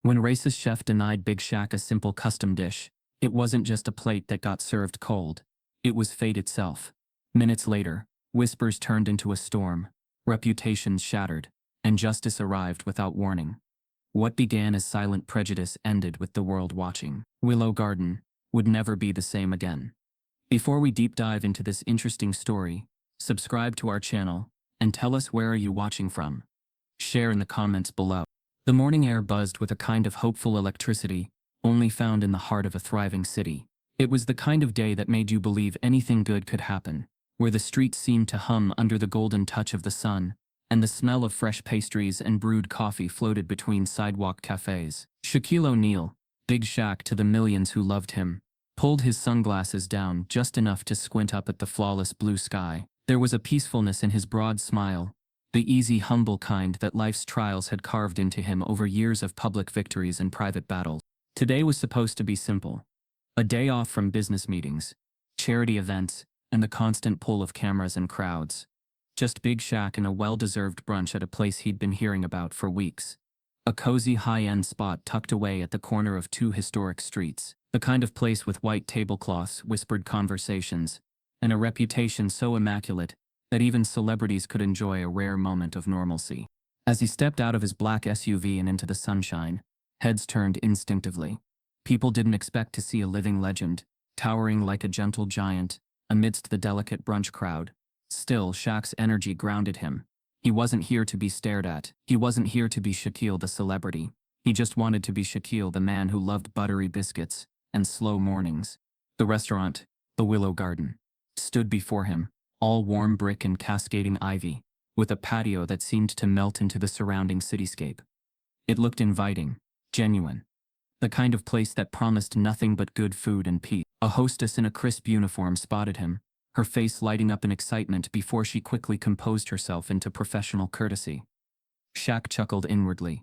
When racist chef denied Big Shaq a simple custom dish, it wasn't just a plate that got served cold. It was fate itself. Minutes later, whispers turned into a storm, reputations shattered, and justice arrived without warning. What began as silent prejudice ended with the world watching. Willow Garden would never be the same again. Before we deep dive into this interesting story, subscribe to our channel and tell us where are you watching from. Share in the comments below. The morning air buzzed with a kind of hopeful electricity, only found in the heart of a thriving city. It was the kind of day that made you believe anything good could happen, where the streets seemed to hum under the golden touch of the sun, and the smell of fresh pastries and brewed coffee floated between sidewalk cafes. Shaquille O'Neal, Big Shaq to the millions who loved him, pulled his sunglasses down just enough to squint up at the flawless blue sky. There was a peacefulness in his broad smile, the easy, humble kind that life's trials had carved into him over years of public victories and private battles. Today was supposed to be simple. A day off from business meetings, charity events, and the constant pull of cameras and crowds. Just Big Shaq and a well-deserved brunch at a place he'd been hearing about for weeks. A cozy high-end spot tucked away at the corner of two historic streets. The kind of place with white tablecloths, whispered conversations, and a reputation so immaculate that even celebrities could enjoy a rare moment of normalcy. As he stepped out of his black SUV and into the sunshine, heads turned instinctively. People didn't expect to see a living legend, towering like a gentle giant, amidst the delicate brunch crowd. Still, Shaq's energy grounded him. He wasn't here to be stared at. He wasn't here to be Shaquille the celebrity. He just wanted to be Shaquille the man who loved buttery biscuits and slow mornings. The restaurant, the Willow Garden, stood before him, all warm brick and cascading ivy, with a patio that seemed to melt into the surrounding cityscape. It looked inviting, genuine. The kind of place that promised nothing but good food and peace. A hostess in a crisp uniform spotted him, her face lighting up in excitement before she quickly composed herself into professional courtesy. Shaq chuckled inwardly.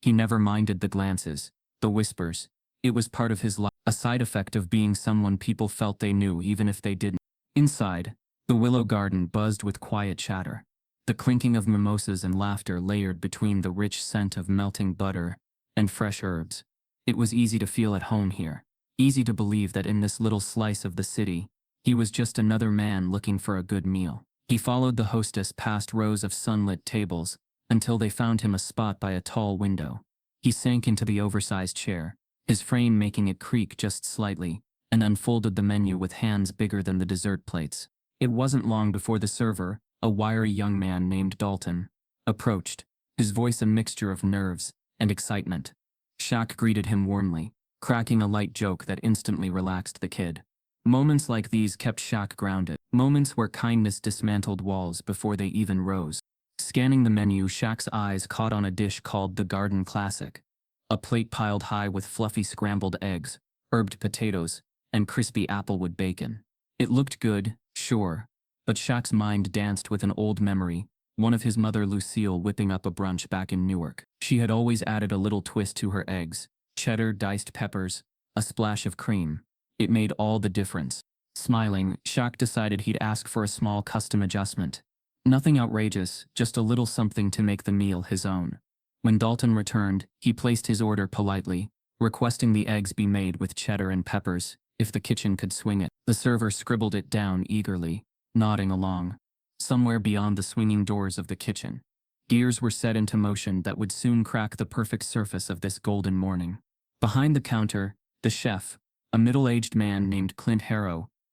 He never minded the glances, the whispers. It was part of his life, a side effect of being someone people felt they knew even if they didn't. Inside, the Willow Garden buzzed with quiet chatter. The clinking of mimosas and laughter layered between the rich scent of melting butter and fresh herbs. It was easy to feel at home here, easy to believe that in this little slice of the city, he was just another man looking for a good meal. He followed the hostess past rows of sunlit tables until they found him a spot by a tall window. He sank into the oversized chair, his frame making it creak just slightly, and unfolded the menu with hands bigger than the dessert plates. It wasn't long before the server, a wiry young man named Dalton, approached, his voice a mixture of nerves and excitement. Shaq greeted him warmly, cracking a light joke that instantly relaxed the kid. Moments like these kept Shaq grounded, moments where kindness dismantled walls before they even rose. Scanning the menu, Shaq's eyes caught on a dish called the Garden Classic, a plate piled high with fluffy scrambled eggs, herbed potatoes, and crispy applewood bacon. It looked good, sure, but Shaq's mind danced with an old memory, one of his mother Lucille whipping up a brunch back in Newark. She had always added a little twist to her eggs, cheddar, diced peppers, a splash of cream. It made all the difference. Smiling, Shaq decided he'd ask for a small custom adjustment. Nothing outrageous, just a little something to make the meal his own. When Dalton returned, he placed his order politely, requesting the eggs be made with cheddar and peppers, if the kitchen could swing it. The server scribbled it down eagerly, nodding along. Somewhere beyond the swinging doors of the kitchen, gears were set into motion that would soon crack the perfect surface of this golden morning. Behind the counter, the chef, a middle-aged man named Clint,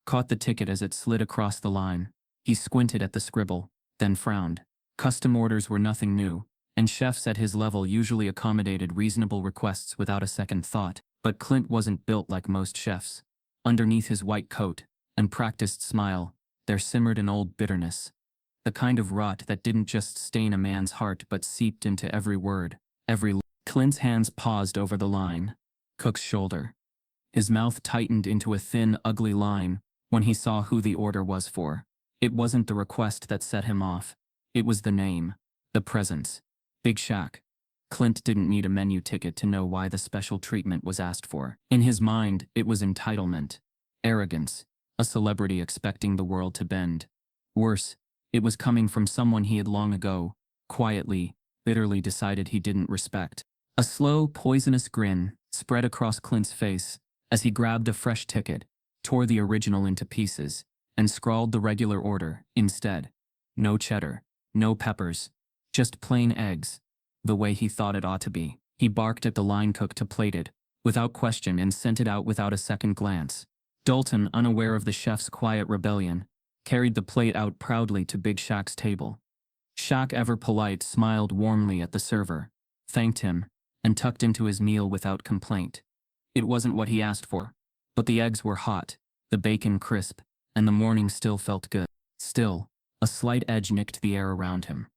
caught the ticket as it slid across the line. He squinted at the scribble, then frowned. Custom orders were nothing new, and chefs at his level usually accommodated reasonable requests without a second thought. But Clint wasn't built like most chefs. Underneath his white coat and practiced smile, there simmered an old bitterness. The kind of rot that didn't just stain a man's heart but seeped into every word, every Clint's hands paused over the line. Cook's shoulder. His mouth tightened into a thin, ugly line when he saw who the order was for. It wasn't the request that set him off. It was the name, the presence. Big Shaq. Clint didn't need a menu ticket to know why the special treatment was asked for. In his mind, it was entitlement, arrogance, a celebrity expecting the world to bend. Worse, it was coming from someone he had long ago, quietly, bitterly decided he didn't respect. A slow, poisonous grin spread across Clint's face as he grabbed a fresh ticket, tore the original into pieces, and scrawled the regular order instead. No cheddar, no peppers, just plain eggs, the way he thought it ought to be. He barked at the line cook to plate it, without question, and sent it out without a second glance. Dalton, unaware of the chef's quiet rebellion, carried the plate out proudly to Big Shaq's table. Shaq, ever polite, smiled warmly at the server, thanked him, and tucked into his meal without complaint. It wasn't what he asked for, but the eggs were hot, the bacon crisp, and the morning still felt good. Still, a slight edge nicked the air around him.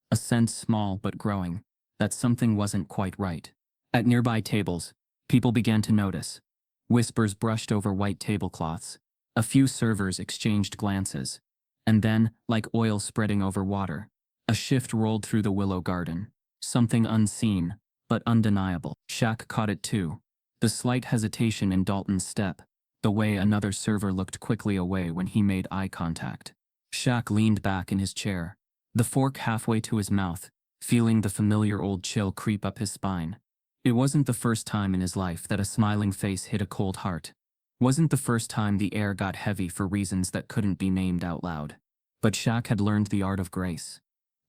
A sense, small but growing, that something wasn't quite right. At nearby tables, people began to notice. Whispers brushed over white tablecloths. A few servers exchanged glances. And then, like oil spreading over water, a shift rolled through the willow garden. Something unseen, but undeniable. Shaq caught it too. The slight hesitation in Dalton's step, the way another server looked quickly away when he made eye contact. Shaq leaned back in his chair, the fork halfway to his mouth, feeling the familiar old chill creep up his spine. It wasn't the first time in his life that a smiling face hit a cold heart. Wasn't the first time the air got heavy for reasons that couldn't be named out loud. But Shaq had learned the art of grace.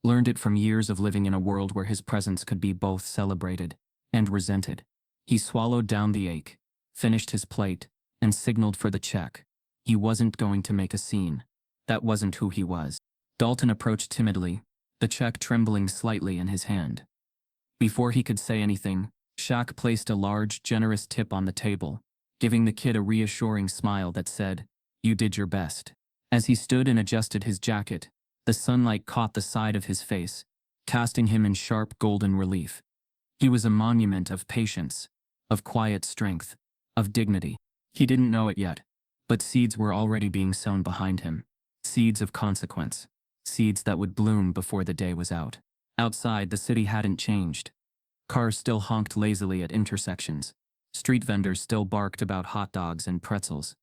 Learned it from years of living in a world where his presence could be both celebrated and resented. He swallowed down the ache, finished his plate, and signaled for the check. He wasn't going to make a scene. That wasn't who he was. Dalton approached timidly, the check trembling slightly in his hand. Before he could say anything, Shaq placed a large, generous tip on the table, giving the kid a reassuring smile that said, "You did your best." As he stood and adjusted his jacket, the sunlight caught the side of his face, casting him in sharp golden relief. He was a monument of patience, of quiet strength, of dignity. He didn't know it yet, but seeds were already being sown behind him. Seeds of consequence. Seeds that would bloom before the day was out. Outside, the city hadn't changed. Cars still honked lazily at intersections. Street vendors still barked about hot dogs and pretzels.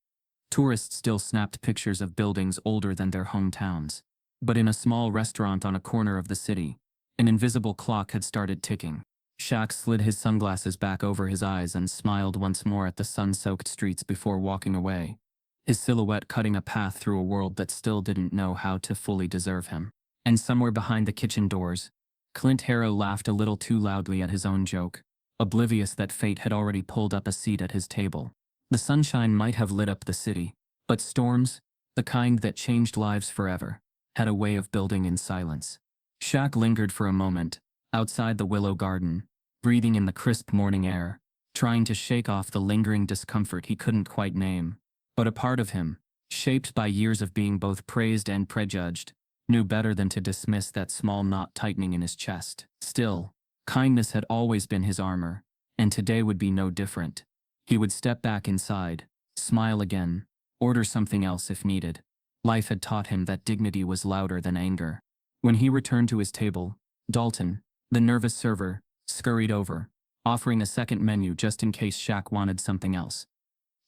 Tourists still snapped pictures of buildings older than their hometowns. But in a small restaurant on a corner of the city, an invisible clock had started ticking. Shaq slid his sunglasses back over his eyes and smiled once more at the sun-soaked streets before walking away, his silhouette cutting a path through a world that still didn't know how to fully deserve him. And somewhere behind the kitchen doors, Clint Harrow laughed a little too loudly at his own joke, oblivious that fate had already pulled up a seat at his table. The sunshine might have lit up the city, but storms, the kind that changed lives forever, had a way of building in silence. Shaq lingered for a moment, outside the willow garden, breathing in the crisp morning air, trying to shake off the lingering discomfort he couldn't quite name. But a part of him, shaped by years of being both praised and prejudged, knew better than to dismiss that small knot tightening in his chest. Still, kindness had always been his armor, and today would be no different. He would step back inside, smile again, order something else if needed. Life had taught him that dignity was louder than anger. When he returned to his table, Dalton, the nervous server, scurried over, offering a second menu just in case Shaq wanted something else.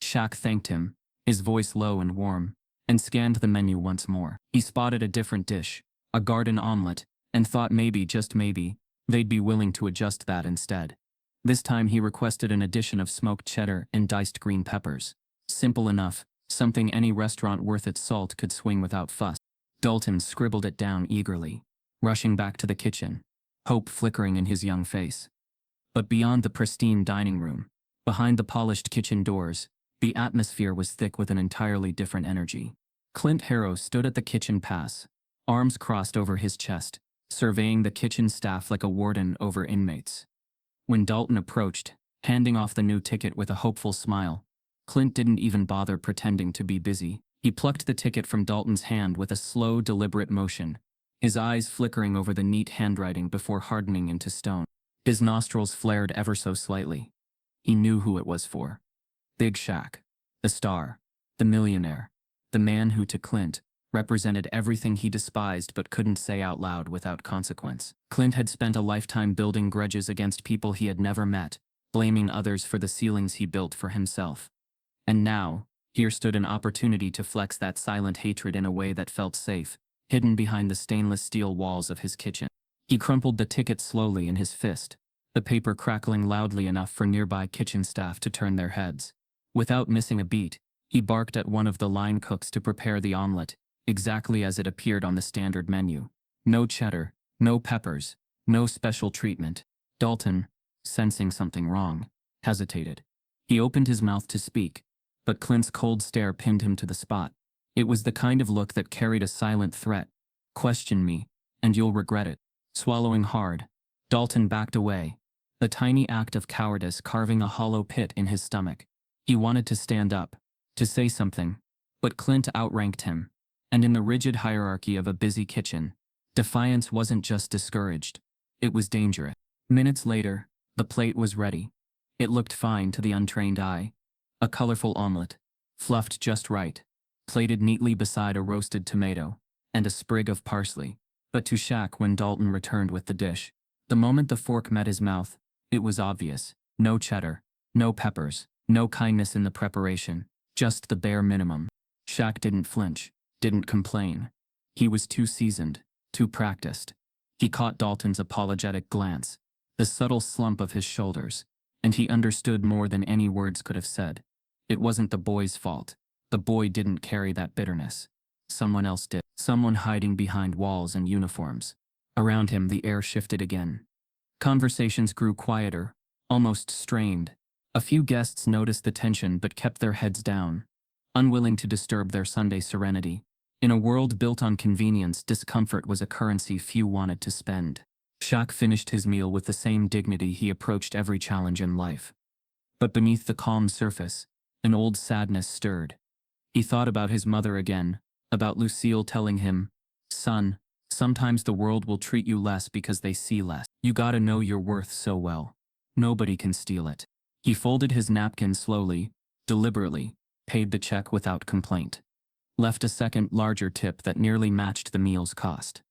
Shaq thanked him, his voice low and warm, and scanned the menu once more. He spotted a different dish, a garden omelet, and thought maybe, just maybe, they'd be willing to adjust that instead. This time he requested an addition of smoked cheddar and diced green peppers. Simple enough, something any restaurant worth its salt could swing without fuss. Dalton scribbled it down eagerly, rushing back to the kitchen, hope flickering in his young face. But beyond the pristine dining room, behind the polished kitchen doors, the atmosphere was thick with an entirely different energy. Clint Harrow stood at the kitchen pass, arms crossed over his chest, surveying the kitchen staff like a warden over inmates. When Dalton approached, handing off the new ticket with a hopeful smile, Clint didn't even bother pretending to be busy. He plucked the ticket from Dalton's hand with a slow, deliberate motion, his eyes flickering over the neat handwriting before hardening into stone. His nostrils flared ever so slightly. He knew who it was for. Big Shaq, the star, the millionaire, the man who, to Clint, represented everything he despised but couldn't say out loud without consequence. Clint had spent a lifetime building grudges against people he had never met, blaming others for the ceilings he built for himself. And now, here stood an opportunity to flex that silent hatred in a way that felt safe, hidden behind the stainless steel walls of his kitchen. He crumpled the ticket slowly in his fist, the paper crackling loudly enough for nearby kitchen staff to turn their heads. Without missing a beat, he barked at one of the line cooks to prepare the omelet, exactly as it appeared on the standard menu. No cheddar, no peppers, no special treatment. Dalton, sensing something wrong, hesitated. He opened his mouth to speak, but Clint's cold stare pinned him to the spot. It was the kind of look that carried a silent threat. Question me, and you'll regret it. Swallowing hard, Dalton backed away, the tiny act of cowardice carving a hollow pit in his stomach. He wanted to stand up, to say something, but Clint outranked him, and in the rigid hierarchy of a busy kitchen, defiance wasn't just discouraged, it was dangerous. Minutes later, the plate was ready. It looked fine to the untrained eye. A colorful omelet, fluffed just right, plated neatly beside a roasted tomato, and a sprig of parsley. But to Shaq, when Dalton returned with the dish, the moment the fork met his mouth, it was obvious. No cheddar, no peppers, no kindness in the preparation, just the bare minimum. Shaq didn't flinch, didn't complain. He was too seasoned, too practiced. He caught Dalton's apologetic glance, the subtle slump of his shoulders, and he understood more than any words could have said. It wasn't the boy's fault. The boy didn't carry that bitterness. Someone else did. Someone hiding behind walls and uniforms. Around him, the air shifted again. Conversations grew quieter, almost strained. A few guests noticed the tension but kept their heads down, unwilling to disturb their Sunday serenity. In a world built on convenience, discomfort was a currency few wanted to spend. Shaq finished his meal with the same dignity he approached every challenge in life. But beneath the calm surface, an old sadness stirred. He thought about his mother again, about Lucille telling him, "Son, sometimes the world will treat you less because they see less. You gotta know your worth so well. Nobody can steal it." He folded his napkin slowly, deliberately, paid the check without complaint. Left a second larger tip that nearly matched the meal's cost.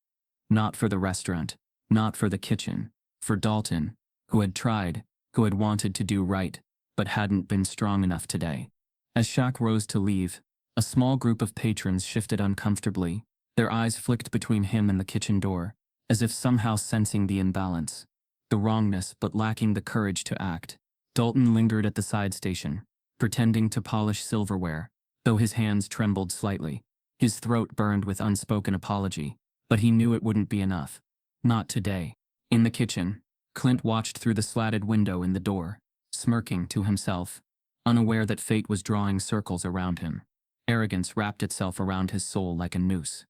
Not for the restaurant, not for the kitchen, for Dalton, who had tried, who had wanted to do right, but hadn't been strong enough today. As Shaq rose to leave, a small group of patrons shifted uncomfortably, their eyes flicked between him and the kitchen door, as if somehow sensing the imbalance, the wrongness but lacking the courage to act. Dalton lingered at the side station, pretending to polish silverware, though his hands trembled slightly. His throat burned with unspoken apology, but he knew it wouldn't be enough. Not today. In the kitchen, Clint watched through the slatted window in the door, smirking to himself, unaware that fate was drawing circles around him. Arrogance wrapped itself around his soul like a noose.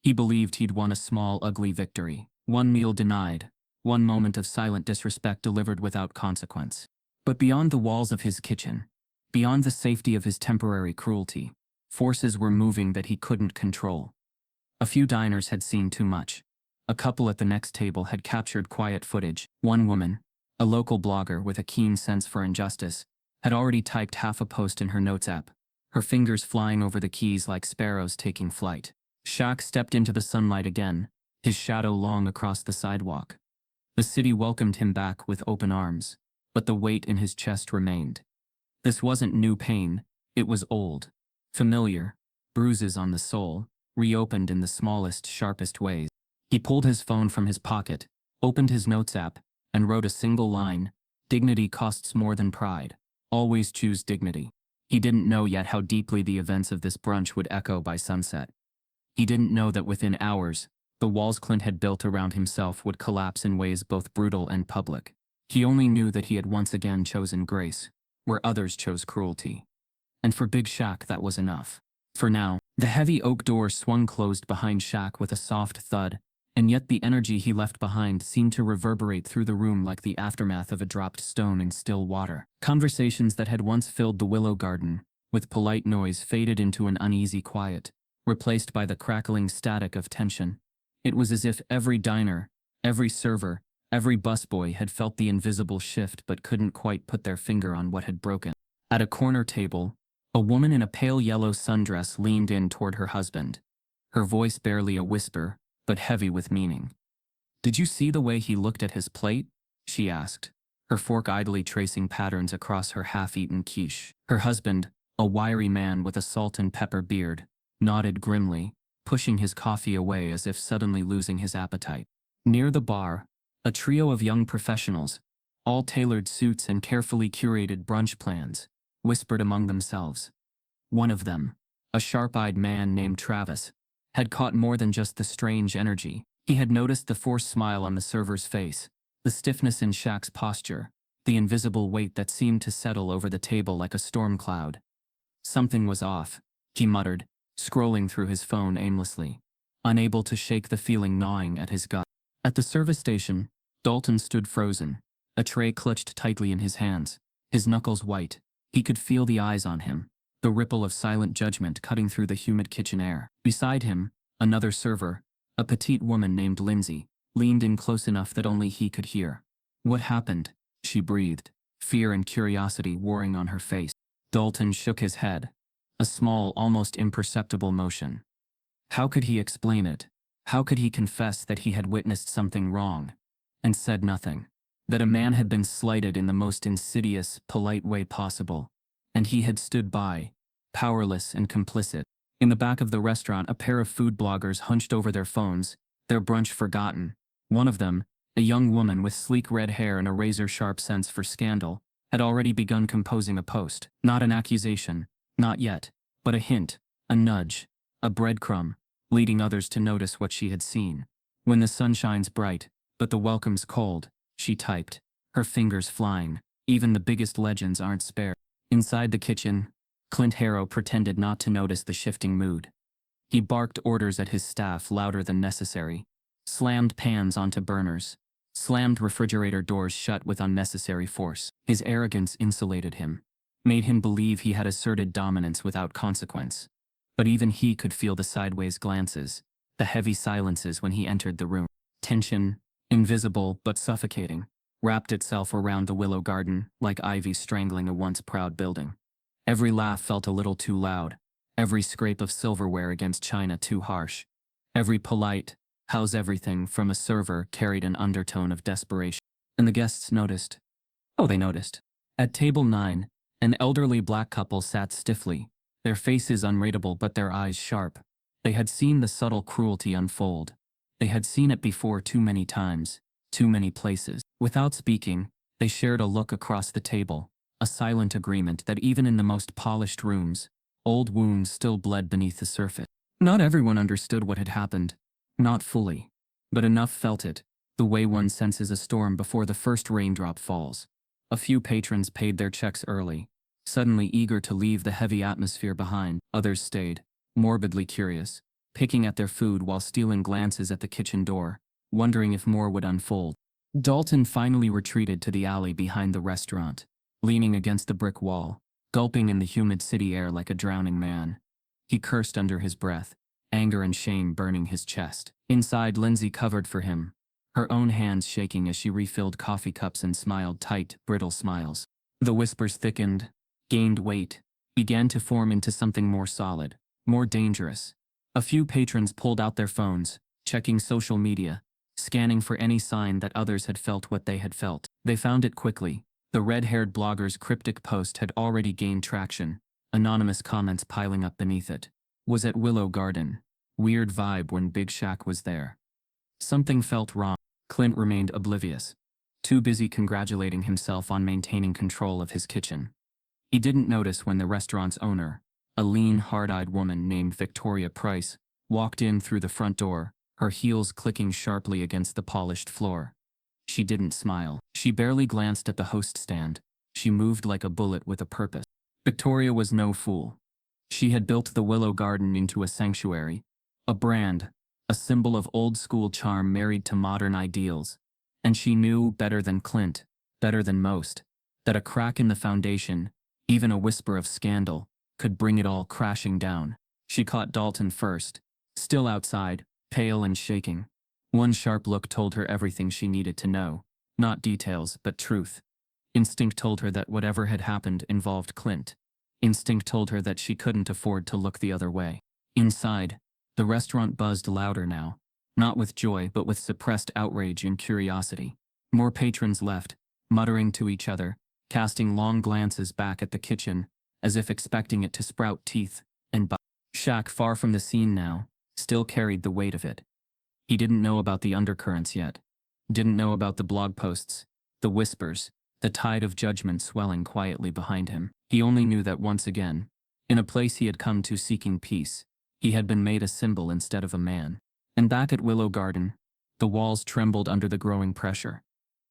He believed he'd won a small, ugly victory. One meal denied, one moment of silent disrespect delivered without consequence. But beyond the walls of his kitchen, beyond the safety of his temporary cruelty, forces were moving that he couldn't control. A few diners had seen too much. A couple at the next table had captured quiet footage. One woman, a local blogger with a keen sense for injustice, had already typed half a post in her notes app, her fingers flying over the keys like sparrows taking flight. Shaq stepped into the sunlight again, his shadow long across the sidewalk. The city welcomed him back with open arms, but the weight in his chest remained. This wasn't new pain, it was old, familiar, bruises on the soul, reopened in the smallest, sharpest ways. He pulled his phone from his pocket, opened his notes app, and wrote a single line: "Dignity costs more than pride. Always choose dignity." He didn't know yet how deeply the events of this brunch would echo by sunset. He didn't know that within hours, the walls Clint had built around himself would collapse in ways both brutal and public. He only knew that he had once again chosen grace, where others chose cruelty. And for Big Shaq, that was enough. For now, the heavy oak door swung closed behind Shaq with a soft thud, and yet the energy he left behind seemed to reverberate through the room like the aftermath of a dropped stone in still water. Conversations that had once filled the willow garden, with polite noise, faded into an uneasy quiet, replaced by the crackling static of tension. It was as if every diner, every server, every busboy had felt the invisible shift but couldn't quite put their finger on what had broken. At a corner table, a woman in a pale yellow sundress leaned in toward her husband, her voice barely a whisper, but heavy with meaning. "Did you see the way he looked at his plate?" she asked, her fork idly tracing patterns across her half-eaten quiche. Her husband, a wiry man with a salt and pepper beard, nodded grimly, pushing his coffee away as if suddenly losing his appetite. Near the bar, a trio of young professionals, all tailored suits and carefully curated brunch plans, whispered among themselves. One of them, a sharp-eyed man named Travis, had caught more than just the strange energy. He had noticed the forced smile on the server's face, the stiffness in Shaq's posture, the invisible weight that seemed to settle over the table like a storm cloud. Something was off, he muttered, scrolling through his phone aimlessly, unable to shake the feeling gnawing at his gut. At the service station, Dalton stood frozen, a tray clutched tightly in his hands, his knuckles white. He could feel the eyes on him, the ripple of silent judgment cutting through the humid kitchen air. Beside him, another server, a petite woman named Lindsay, leaned in close enough that only he could hear. "What happened?" she breathed, fear and curiosity warring on her face. Dalton shook his head, a small, almost imperceptible motion. How could he explain it? How could he confess that he had witnessed something wrong, and said nothing? That a man had been slighted in the most insidious, polite way possible, and he had stood by, powerless and complicit. In the back of the restaurant, a pair of food bloggers hunched over their phones, their brunch forgotten. One of them, a young woman with sleek red hair and a razor-sharp sense for scandal, had already begun composing a post. Not an accusation, not yet, but a hint, a nudge, a breadcrumb, leading others to notice what she had seen. "When the sun shines bright, but the welcome's cold," she typed, her fingers flying. "Even the biggest legends aren't spared." Inside the kitchen, Clint Harrow pretended not to notice the shifting mood. He barked orders at his staff louder than necessary, slammed pans onto burners, slammed refrigerator doors shut with unnecessary force. His arrogance insulated him, made him believe he had asserted dominance without consequence. But even he could feel the sideways glances, the heavy silences when he entered the room. Tension, invisible but suffocating, wrapped itself around the willow garden like ivy strangling a once proud building. Every laugh felt a little too loud, every scrape of silverware against china too harsh. Every polite, "How's everything?" from a server carried an undertone of desperation. And the guests noticed. Oh, they noticed. At table 9, an elderly black couple sat stiffly, their faces unreadable but their eyes sharp. They had seen the subtle cruelty unfold. They had seen it before too many times, too many places. Without speaking, they shared a look across the table, a silent agreement that even in the most polished rooms, old wounds still bled beneath the surface. Not everyone understood what had happened. Not fully. But enough felt it, the way one senses a storm before the first raindrop falls. A few patrons paid their checks early, suddenly eager to leave the heavy atmosphere behind. Others stayed, morbidly curious, picking at their food while stealing glances at the kitchen door, wondering if more would unfold. Dalton finally retreated to the alley behind the restaurant, leaning against the brick wall, gulping in the humid city air like a drowning man. He cursed under his breath, anger and shame burning his chest. Inside, Lindsay covered for him, her own hands shaking as she refilled coffee cups and smiled tight, brittle smiles. The whispers thickened, gained weight, began to form into something more solid, more dangerous. A few patrons pulled out their phones, checking social media, scanning for any sign that others had felt what they had felt. They found it quickly. The red-haired blogger's cryptic post had already gained traction, anonymous comments piling up beneath it. Was at Willow Garden. Weird vibe when Big Shaq was there. Something felt wrong. Clint remained oblivious, too busy congratulating himself on maintaining control of his kitchen. He didn't notice when the restaurant's owner, a lean, hard-eyed woman named Victoria Price, walked in through the front door, her heels clicking sharply against the polished floor. She didn't smile. She barely glanced at the host stand. She moved like a bullet with a purpose. Victoria was no fool. She had built the Willow Garden into a sanctuary, a brand, a symbol of old-school charm married to modern ideals. And she knew, better than Clint, better than most, that a crack in the foundation, even a whisper of scandal, could bring it all crashing down. She caught Dalton first, still outside, pale and shaking. One sharp look told her everything she needed to know, not details, but truth. Instinct told her that whatever had happened involved Clint. Instinct told her that she couldn't afford to look the other way. Inside, the restaurant buzzed louder now, not with joy but with suppressed outrage and curiosity. More patrons left, muttering to each other, casting long glances back at the kitchen, as if expecting it to sprout teeth and bite. Shaq, far from the scene now, still carried the weight of it. He didn't know about the undercurrents yet. Didn't know about the blog posts, the whispers, the tide of judgment swelling quietly behind him. He only knew that once again, in a place he had come to seeking peace, he had been made a symbol instead of a man. And back at Willow Garden, the walls trembled under the growing pressure.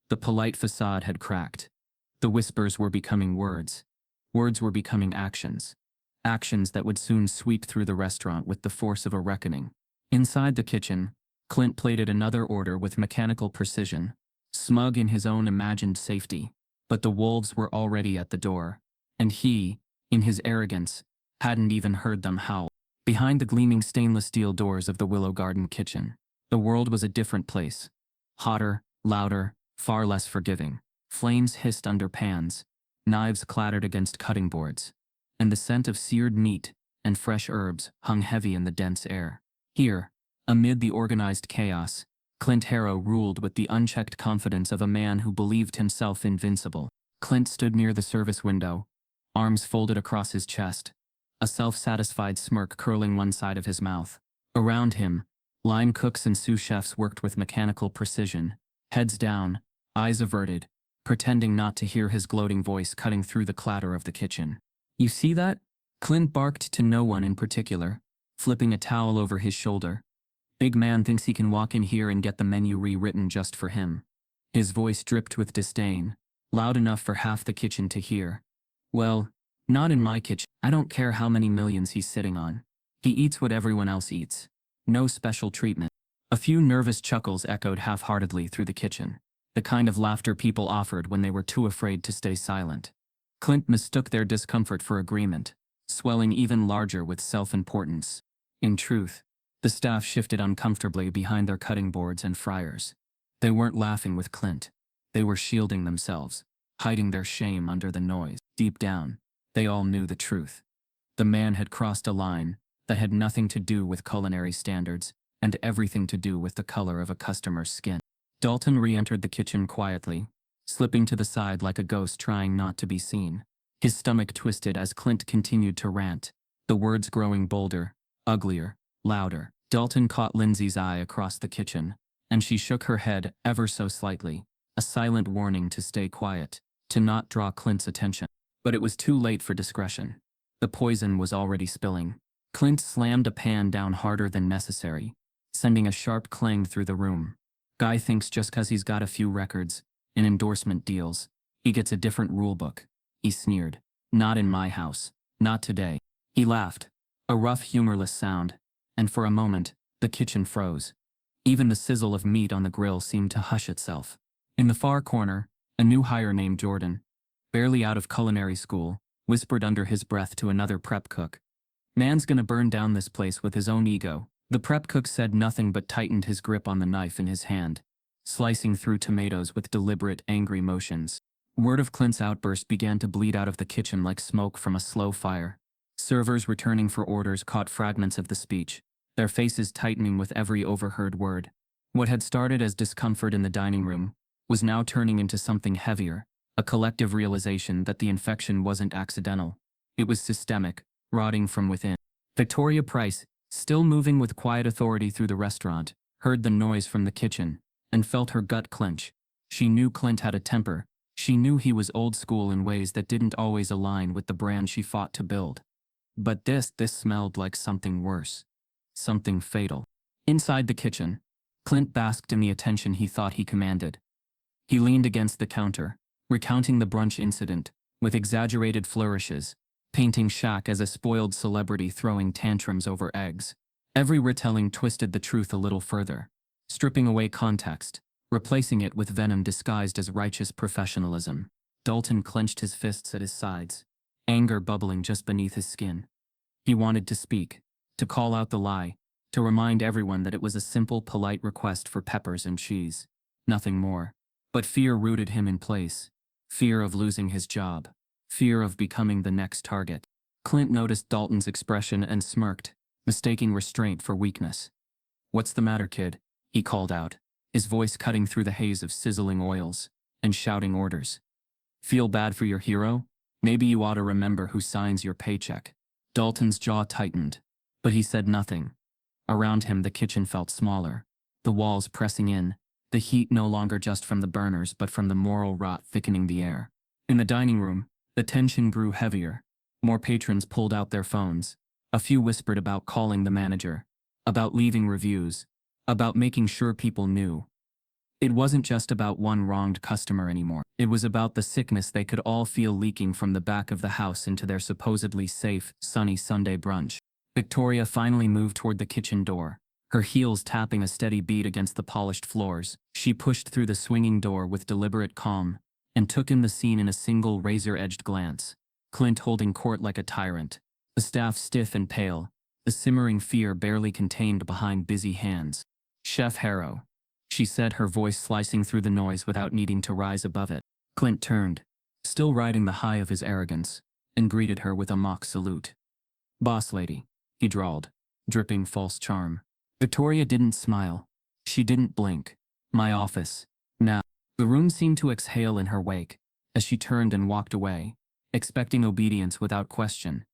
The polite facade had cracked. The whispers were becoming words. Words were becoming actions. Actions that would soon sweep through the restaurant with the force of a reckoning. Inside the kitchen, Clint plated another order with mechanical precision, smug in his own imagined safety. But the wolves were already at the door, and he, in his arrogance, hadn't even heard them howl. Behind the gleaming stainless steel doors of the Willow Garden kitchen, the world was a different place. Hotter, louder, far less forgiving. Flames hissed under pans, knives clattered against cutting boards, and the scent of seared meat and fresh herbs hung heavy in the dense air. Here, amid the organized chaos, Clint Harrow ruled with the unchecked confidence of a man who believed himself invincible. Clint stood near the service window, arms folded across his chest, a self-satisfied smirk curling one side of his mouth. Around him, line cooks and sous chefs worked with mechanical precision, heads down, eyes averted, pretending not to hear his gloating voice cutting through the clatter of the kitchen. "You see that?" Clint barked to no one in particular, flipping a towel over his shoulder. "Big man thinks he can walk in here and get the menu rewritten just for him." His voice dripped with disdain, loud enough for half the kitchen to hear. "Well, not in my kitchen. I don't care how many millions he's sitting on. He eats what everyone else eats. No special treatment." A few nervous chuckles echoed half-heartedly through the kitchen, the kind of laughter people offered when they were too afraid to stay silent. Clint mistook their discomfort for agreement, swelling even larger with self-importance. In truth, the staff shifted uncomfortably behind their cutting boards and fryers. They weren't laughing with Clint. They were shielding themselves, hiding their shame under the noise. Deep down, they all knew the truth. The man had crossed a line that had nothing to do with culinary standards and everything to do with the color of a customer's skin. Dalton re-entered the kitchen quietly, slipping to the side like a ghost trying not to be seen. His stomach twisted as Clint continued to rant, the words growing bolder, uglier, louder. Dalton caught Lindsay's eye across the kitchen, and she shook her head ever so slightly, a silent warning to stay quiet, to not draw Clint's attention. But it was too late for discretion. The poison was already spilling. Clint slammed a pan down harder than necessary, sending a sharp clang through the room. "Guy thinks just 'cause he's got a few records and endorsement deals, he gets a different rulebook," he sneered. "Not in my house. Not today." He laughed, a rough, humorless sound, and for a moment, the kitchen froze. Even the sizzle of meat on the grill seemed to hush itself. In the far corner, a new hire named Jordan, barely out of culinary school, whispered under his breath to another prep cook, "Man's gonna burn down this place with his own ego." The prep cook said nothing but tightened his grip on the knife in his hand, slicing through tomatoes with deliberate, angry motions. Word of Clint's outburst began to bleed out of the kitchen like smoke from a slow fire. Servers returning for orders caught fragments of the speech, their faces tightening with every overheard word. What had started as discomfort in the dining room was now turning into something heavier, a collective realization that the infection wasn't accidental. It was systemic, rotting from within. Victoria Price, still moving with quiet authority through the restaurant, heard the noise from the kitchen and felt her gut clench. She knew Clint had a temper. She knew he was old school in ways that didn't always align with the brand she fought to build. But this smelled like something worse. Something fatal. Inside the kitchen, Clint basked in the attention he thought he commanded. He leaned against the counter, recounting the brunch incident, with exaggerated flourishes, painting Shaq as a spoiled celebrity throwing tantrums over eggs. Every retelling twisted the truth a little further, stripping away context, replacing it with venom disguised as righteous professionalism. Dalton clenched his fists at his sides, anger bubbling just beneath his skin. He wanted to speak, to call out the lie, to remind everyone that it was a simple, polite request for peppers and cheese. Nothing more. But fear rooted him in place. Fear of losing his job. Fear of becoming the next target. Clint noticed Dalton's expression and smirked, mistaking restraint for weakness. "What's the matter, kid?" he called out, his voice cutting through the haze of sizzling oils and shouting orders. "Feel bad for your hero? Maybe you ought to remember who signs your paycheck." Dalton's jaw tightened, but he said nothing. Around him the kitchen felt smaller, the walls pressing in, the heat no longer just from the burners but from the moral rot thickening the air. In the dining room, the tension grew heavier. More patrons pulled out their phones. A few whispered about calling the manager, about leaving reviews, about making sure people knew. It wasn't just about one wronged customer anymore. It was about the sickness they could all feel leaking from the back of the house into their supposedly safe, sunny Sunday brunch. Victoria finally moved toward the kitchen door, her heels tapping a steady beat against the polished floors. She pushed through the swinging door with deliberate calm and took in the scene in a single razor-edged glance. Clint holding court like a tyrant, the staff stiff and pale, the simmering fear barely contained behind busy hands. "Chef Harrow," she said, her voice slicing through the noise without needing to rise above it. Clint turned, still riding the high of his arrogance, and greeted her with a mock salute. "Boss lady," he drawled, dripping false charm. Victoria didn't smile. She didn't blink. "My office. Now." The room seemed to exhale in her wake, as she turned and walked away, expecting obedience without question.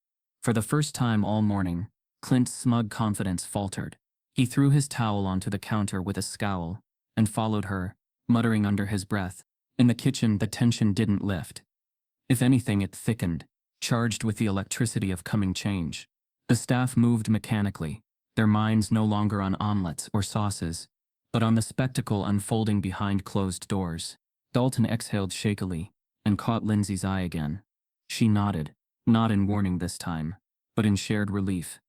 For the first time all morning, Clint's smug confidence faltered. He threw his towel onto the counter with a scowl, and followed her, muttering under his breath. In the kitchen, the tension didn't lift. If anything, it thickened, charged with the electricity of coming change. The staff moved mechanically, their minds no longer on omelets or sauces, but on the spectacle unfolding behind closed doors. Dalton exhaled shakily, and caught Lindsay's eye again. She nodded, not in warning this time, but in shared relief.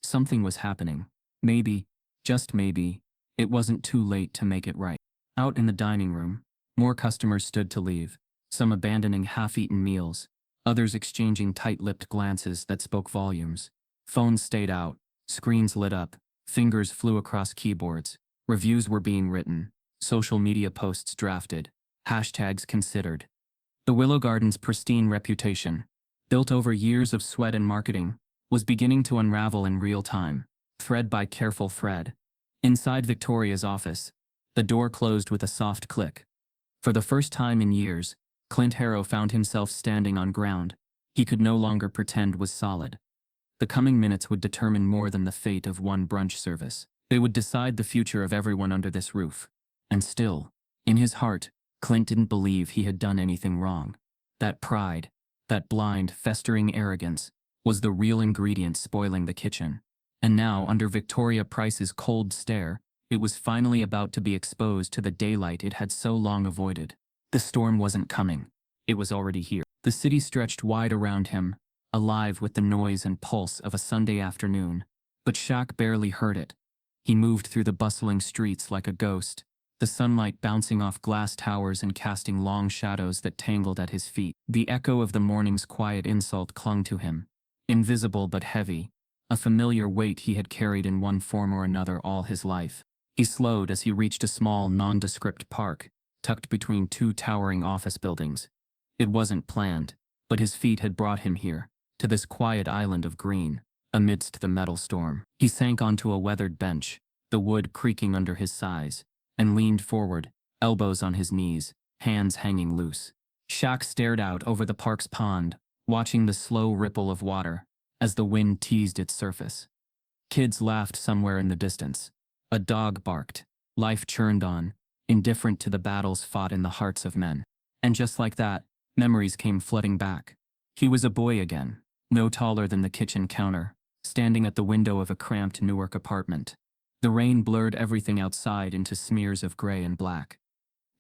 Something was happening. Maybe, just maybe, it wasn't too late to make it right. Out in the dining room, more customers stood to leave, some abandoning half-eaten meals, others exchanging tight-lipped glances that spoke volumes. Phones stayed out, screens lit up, fingers flew across keyboards, reviews were being written, social media posts drafted, hashtags considered. The Willow Garden's pristine reputation, built over years of sweat and marketing, was beginning to unravel in real time, thread by careful thread. Inside Victoria's office, the door closed with a soft click. For the first time in years, Clint Harrow found himself standing on ground he could no longer pretend was solid. The coming minutes would determine more than the fate of one brunch service. They would decide the future of everyone under this roof. And still, in his heart, Clint didn't believe he had done anything wrong. That pride, that blind, festering arrogance, was the real ingredient spoiling the kitchen. And now, under Victoria Price's cold stare, it was finally about to be exposed to the daylight it had so long avoided. The storm wasn't coming. It was already here. The city stretched wide around him, alive with the noise and pulse of a Sunday afternoon. But Shaq barely heard it. He moved through the bustling streets like a ghost, the sunlight bouncing off glass towers and casting long shadows that tangled at his feet. The echo of the morning's quiet insult clung to him, invisible but heavy, a familiar weight he had carried in one form or another all his life. He slowed as he reached a small, nondescript park, tucked between two towering office buildings. It wasn't planned, but his feet had brought him here, to this quiet island of green, amidst the metal storm. He sank onto a weathered bench, the wood creaking under his size, and leaned forward, elbows on his knees, hands hanging loose. Shaq stared out over the park's pond, watching the slow ripple of water, as the wind teased its surface. Kids laughed somewhere in the distance. A dog barked. Life churned on, indifferent to the battles fought in the hearts of men. And just like that, memories came flooding back. He was a boy again, no taller than the kitchen counter, standing at the window of a cramped Newark apartment. The rain blurred everything outside into smears of gray and black.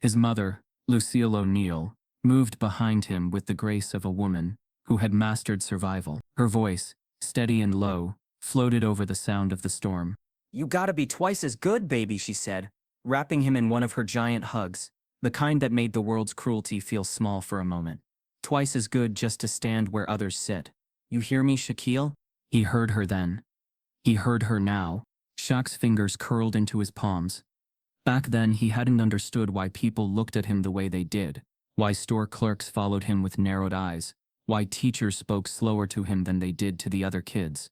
His mother, Lucille O'Neill, moved behind him with the grace of a woman who had mastered survival. Her voice, steady and low, floated over the sound of the storm. "You gotta be twice as good, baby," she said, wrapping him in one of her giant hugs, the kind that made the world's cruelty feel small for a moment. "Twice as good just to stand where others sit. You hear me, Shaquille?" He heard her then. He heard her now. Shaq's fingers curled into his palms. Back then he hadn't understood why people looked at him the way they did, why store clerks followed him with narrowed eyes, why teachers spoke slower to him than they did to the other kids.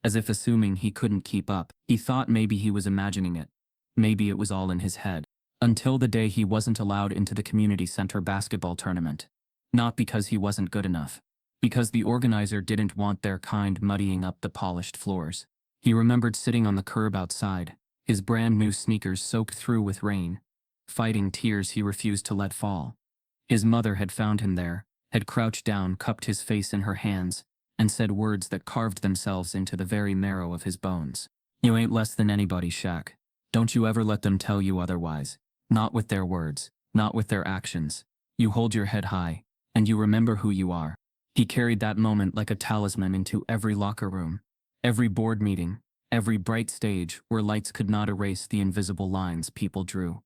As if assuming he couldn't keep up. He thought maybe he was imagining it. Maybe it was all in his head. Until the day he wasn't allowed into the community center basketball tournament. Not because he wasn't good enough. Because the organizer didn't want their kind muddying up the polished floors. He remembered sitting on the curb outside, his brand new sneakers soaked through with rain, fighting tears he refused to let fall. His mother had found him there, had crouched down, cupped his face in her hands, and said words that carved themselves into the very marrow of his bones. "You ain't less than anybody, Shaq. Don't you ever let them tell you otherwise. Not with their words, not with their actions. You hold your head high, and you remember who you are." He carried that moment like a talisman into every locker room, every board meeting, every bright stage where lights could not erase the invisible lines people drew.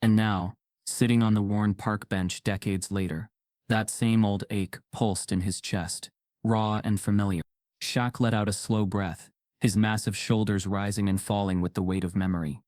And now, sitting on the worn park bench decades later, that same old ache pulsed in his chest, raw and familiar. Shaq let out a slow breath, his massive shoulders rising and falling with the weight of memory.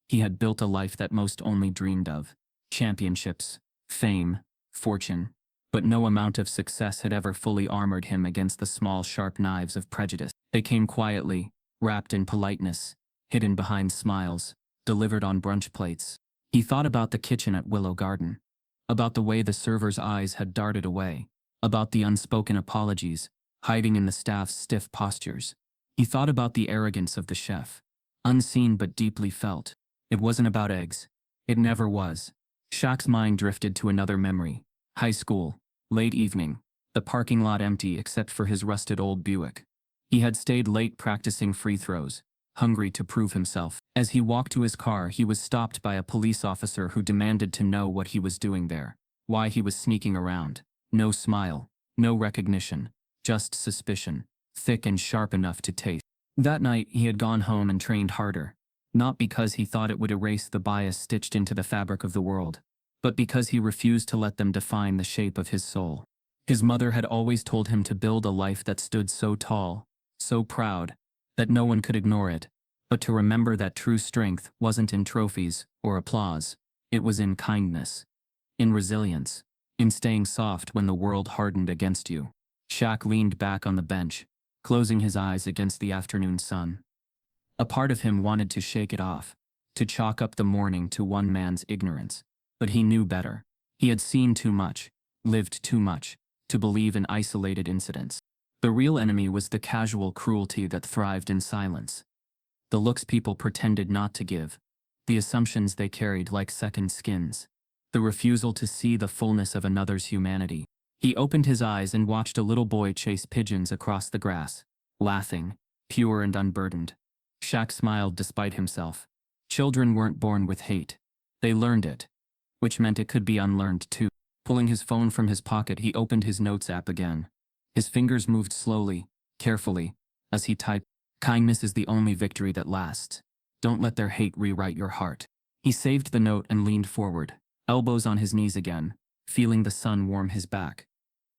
He had built a life that most only dreamed of: championships, fame, fortune. But no amount of success had ever fully armored him against the small, sharp knives of prejudice. They came quietly, wrapped in politeness, hidden behind smiles, delivered on brunch plates. He thought about the kitchen at Willow Garden, about the way the servers' eyes had darted away, about the unspoken apologies, hiding in the staff's stiff postures. He thought about the arrogance of the chef, unseen but deeply felt. It wasn't about eggs. It never was. Shaq's mind drifted to another memory: high school, late evening, the parking lot empty except for his rusted old Buick. He had stayed late practicing free throws, hungry to prove himself. As he walked to his car, he was stopped by a police officer who demanded to know what he was doing there, why he was sneaking around. No smile, no recognition, just suspicion, thick and sharp enough to taste. That night, he had gone home and trained harder, not because he thought it would erase the bias stitched into the fabric of the world, but because he refused to let them define the shape of his soul. His mother had always told him to build a life that stood so tall, so proud, that no one could ignore it, but to remember that true strength wasn't in trophies or applause. It was in kindness, in resilience, in staying soft when the world hardened against you. Shaq leaned back on the bench, closing his eyes against the afternoon sun. A part of him wanted to shake it off, to chalk up the morning to one man's ignorance. But he knew better. He had seen too much, lived too much, to believe in isolated incidents. The real enemy was the casual cruelty that thrived in silence. The looks people pretended not to give, the assumptions they carried like second skins, the refusal to see the fullness of another's humanity. He opened his eyes and watched a little boy chase pigeons across the grass, laughing, pure and unburdened. Shaq smiled despite himself. Children weren't born with hate. They learned it, which meant it could be unlearned too. Pulling his phone from his pocket, he opened his notes app again. His fingers moved slowly, carefully, as he typed, "Kindness is the only victory that lasts. Don't let their hate rewrite your heart." He saved the note and leaned forward, elbows on his knees again, feeling the sun warm his back.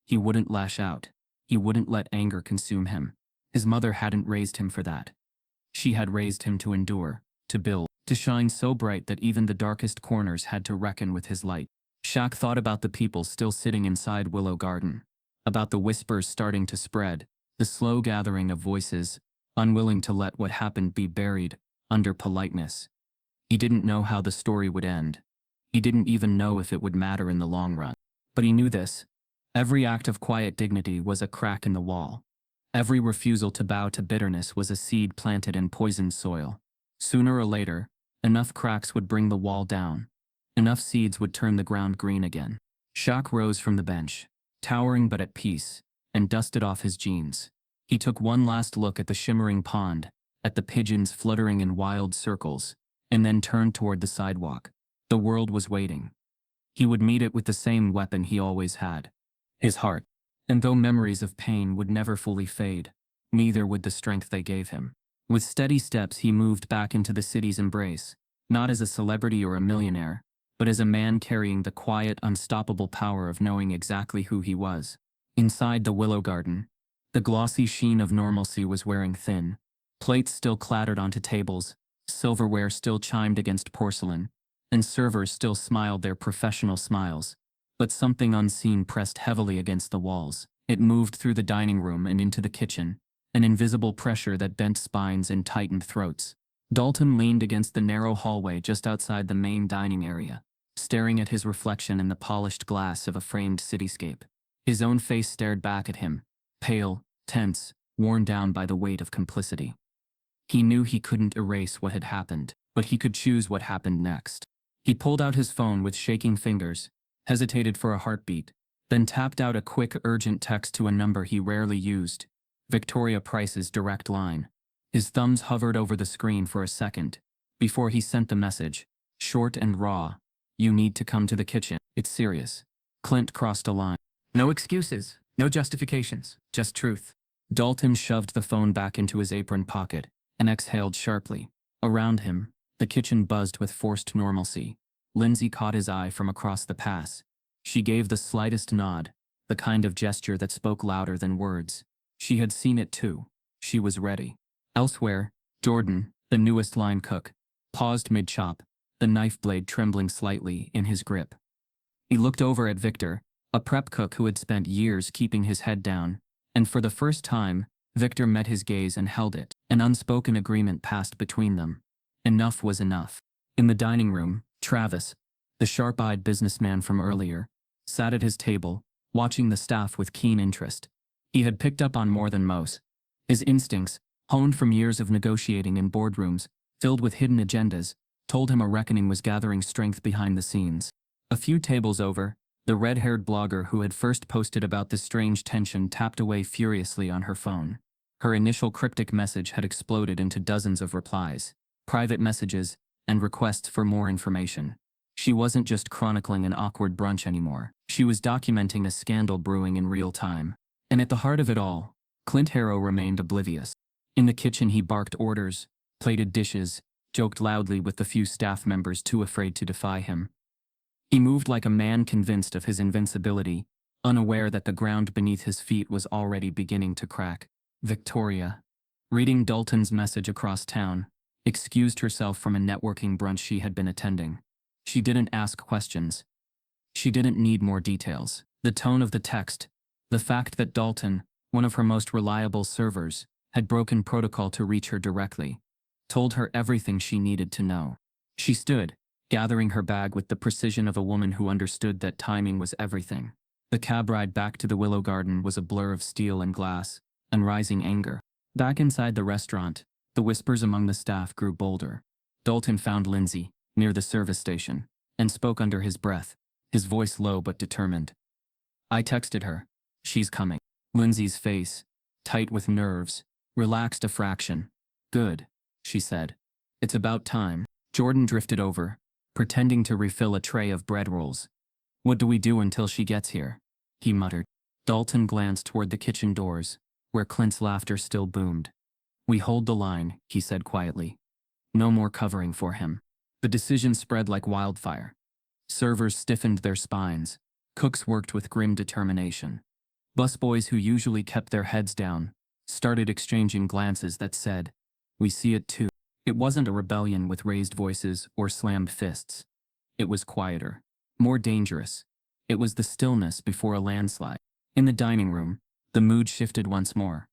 He wouldn't lash out. He wouldn't let anger consume him. His mother hadn't raised him for that. She had raised him to endure, to build, to shine so bright that even the darkest corners had to reckon with his light. Shaq thought about the people still sitting inside Willow Garden, about the whispers starting to spread, the slow gathering of voices, unwilling to let what happened be buried under politeness. He didn't know how the story would end. He didn't even know if it would matter in the long run. But he knew this. Every act of quiet dignity was a crack in the wall. Every refusal to bow to bitterness was a seed planted in poisoned soil. Sooner or later, enough cracks would bring the wall down. Enough seeds would turn the ground green again. Shaq rose from the bench, towering but at peace, and dusted off his jeans. He took one last look at the shimmering pond, at the pigeons fluttering in wild circles, and then turned toward the sidewalk. The world was waiting. He would meet it with the same weapon he always had: his heart. And though memories of pain would never fully fade, neither would the strength they gave him. With steady steps, he moved back into the city's embrace, not as a celebrity or a millionaire, but as a man carrying the quiet, unstoppable power of knowing exactly who he was. Inside the Willow Garden, the glossy sheen of normalcy was wearing thin. Plates still clattered onto tables, silverware still chimed against porcelain, and servers still smiled their professional smiles. But something unseen pressed heavily against the walls. It moved through the dining room and into the kitchen, an invisible pressure that bent spines and tightened throats. Dalton leaned against the narrow hallway just outside the main dining area, staring at his reflection in the polished glass of a framed cityscape. His own face stared back at him, pale, tense, worn down by the weight of complicity. He knew he couldn't erase what had happened, but he could choose what happened next. He pulled out his phone with shaking fingers, hesitated for a heartbeat, then tapped out a quick, urgent text to a number he rarely used, Victoria Price's direct line. His thumbs hovered over the screen for a second, before he sent the message, short and raw. You need to come to the kitchen. It's serious. Clint crossed a line. No excuses, no justifications, just truth. Dalton shoved the phone back into his apron pocket and exhaled sharply. Around him, the kitchen buzzed with forced normalcy. Lindsay caught his eye from across the pass. She gave the slightest nod, the kind of gesture that spoke louder than words. She had seen it too. She was ready. Elsewhere, Jordan, the newest line cook, paused mid-chop, the knife blade trembling slightly in his grip. He looked over at Victor, a prep cook who had spent years keeping his head down, and for the first time, Victor met his gaze and held it. An unspoken agreement passed between them. Enough was enough. In the dining room, Travis, the sharp-eyed businessman from earlier, sat at his table, watching the staff with keen interest. He had picked up on more than most. His instincts, honed from years of negotiating in boardrooms, filled with hidden agendas, told him a reckoning was gathering strength behind the scenes. A few tables over, the red-haired blogger who had first posted about this strange tension tapped away furiously on her phone. Her initial cryptic message had exploded into dozens of replies, private messages, and requests for more information. She wasn't just chronicling an awkward brunch anymore. She was documenting a scandal brewing in real time. And at the heart of it all, Clint Harrow remained oblivious. In the kitchen he barked orders, plated dishes, joked loudly with the few staff members too afraid to defy him. He moved like a man convinced of his invincibility, unaware that the ground beneath his feet was already beginning to crack. Victoria, reading Dalton's message across town, excused herself from a networking brunch she had been attending. She didn't ask questions. She didn't need more details. The tone of the text, the fact that Dalton, one of her most reliable servers, had broken protocol to reach her directly, told her everything she needed to know. She stood, gathering her bag with the precision of a woman who understood that timing was everything. The cab ride back to the Willow Garden was a blur of steel and glass, and rising anger. Back inside the restaurant, the whispers among the staff grew bolder. Dalton found Lindsay, near the service station, and spoke under his breath, his voice low but determined. I texted her. She's coming. Lindsay's face, tight with nerves, relaxed a fraction. Good, she said. It's about time. Jordan drifted over, pretending to refill a tray of bread rolls. What do we do until she gets here? He muttered. Dalton glanced toward the kitchen doors, where Clint's laughter still boomed. We hold the line, he said quietly. No more covering for him. The decision spread like wildfire. Servers stiffened their spines. Cooks worked with grim determination. Busboys who usually kept their heads down started exchanging glances that said, we see it too. It wasn't a rebellion with raised voices or slammed fists. It was quieter, more dangerous. It was the stillness before a landslide. In the dining room, the mood shifted once more.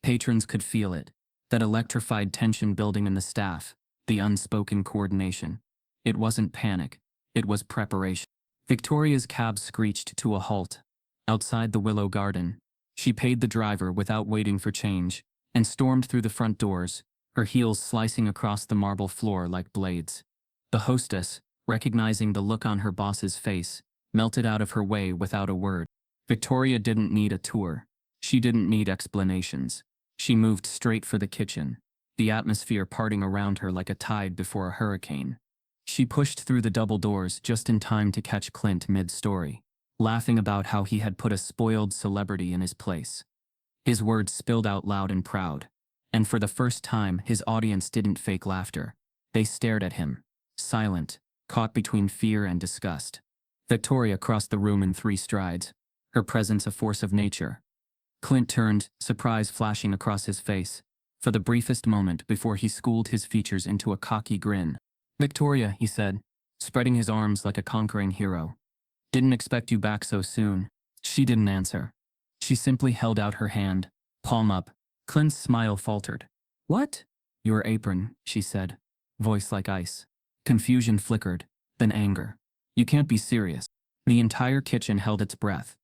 Patrons could feel it, that electrified tension building in the staff, the unspoken coordination. It wasn't panic, it was preparation. Victoria's cab screeched to a halt. Outside the Willow Garden, she paid the driver without waiting for change, and stormed through the front doors, her heels slicing across the marble floor like blades. The hostess, recognizing the look on her boss's face, melted out of her way without a word. Victoria didn't need a tour. She didn't need explanations. She moved straight for the kitchen, the atmosphere parting around her like a tide before a hurricane. She pushed through the double doors just in time to catch Clint mid-story, laughing about how he had put a spoiled celebrity in his place. His words spilled out loud and proud, and for the first time his audience didn't fake laughter. They stared at him, silent, caught between fear and disgust. Victoria crossed the room in 3 strides, her presence a force of nature. Clint turned, surprise flashing across his face, for the briefest moment before he schooled his features into a cocky grin. Victoria, he said, spreading his arms like a conquering hero. Didn't expect you back so soon. She didn't answer. She simply held out her hand, palm up. Clint's smile faltered. What? Your apron, she said, voice like ice. Confusion flickered, then anger. You can't be serious. The entire kitchen held its breath.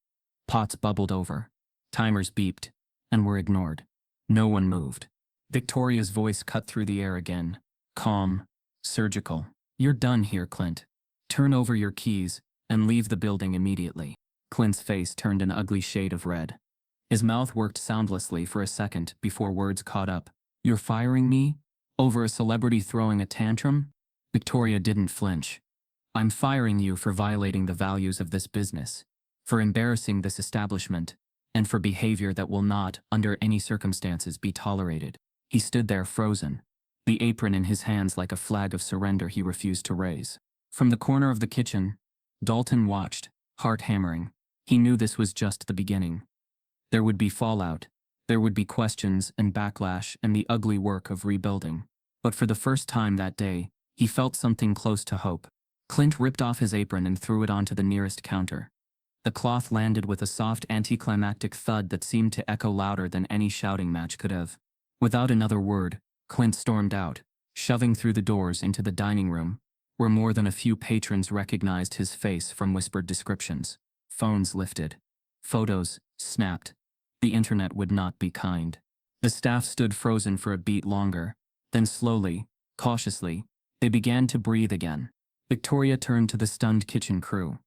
Pots bubbled over. Timers beeped, and were ignored. No one moved. Victoria's voice cut through the air again, calm, surgical. You're done here, Clint. Turn over your keys and leave the building immediately. Clint's face turned an ugly shade of red. His mouth worked soundlessly for a second before words caught up. You're firing me? Over a celebrity throwing a tantrum? Victoria didn't flinch. I'm firing you for violating the values of this business, for embarrassing this establishment, and for behavior that will not, under any circumstances, be tolerated. He stood there frozen, the apron in his hands like a flag of surrender he refused to raise. From the corner of the kitchen, Dalton watched, heart hammering. He knew this was just the beginning. There would be fallout. There would be questions and backlash and the ugly work of rebuilding. But for the first time that day, he felt something close to hope. Clint ripped off his apron and threw it onto the nearest counter. The cloth landed with a soft anticlimactic thud that seemed to echo louder than any shouting match could have. Without another word, Clint stormed out, shoving through the doors into the dining room, where more than a few patrons recognized his face from whispered descriptions. Phones lifted. Photos snapped. The internet would not be kind. The staff stood frozen for a beat longer. Then slowly, cautiously, they began to breathe again. Victoria turned to the stunned kitchen crew.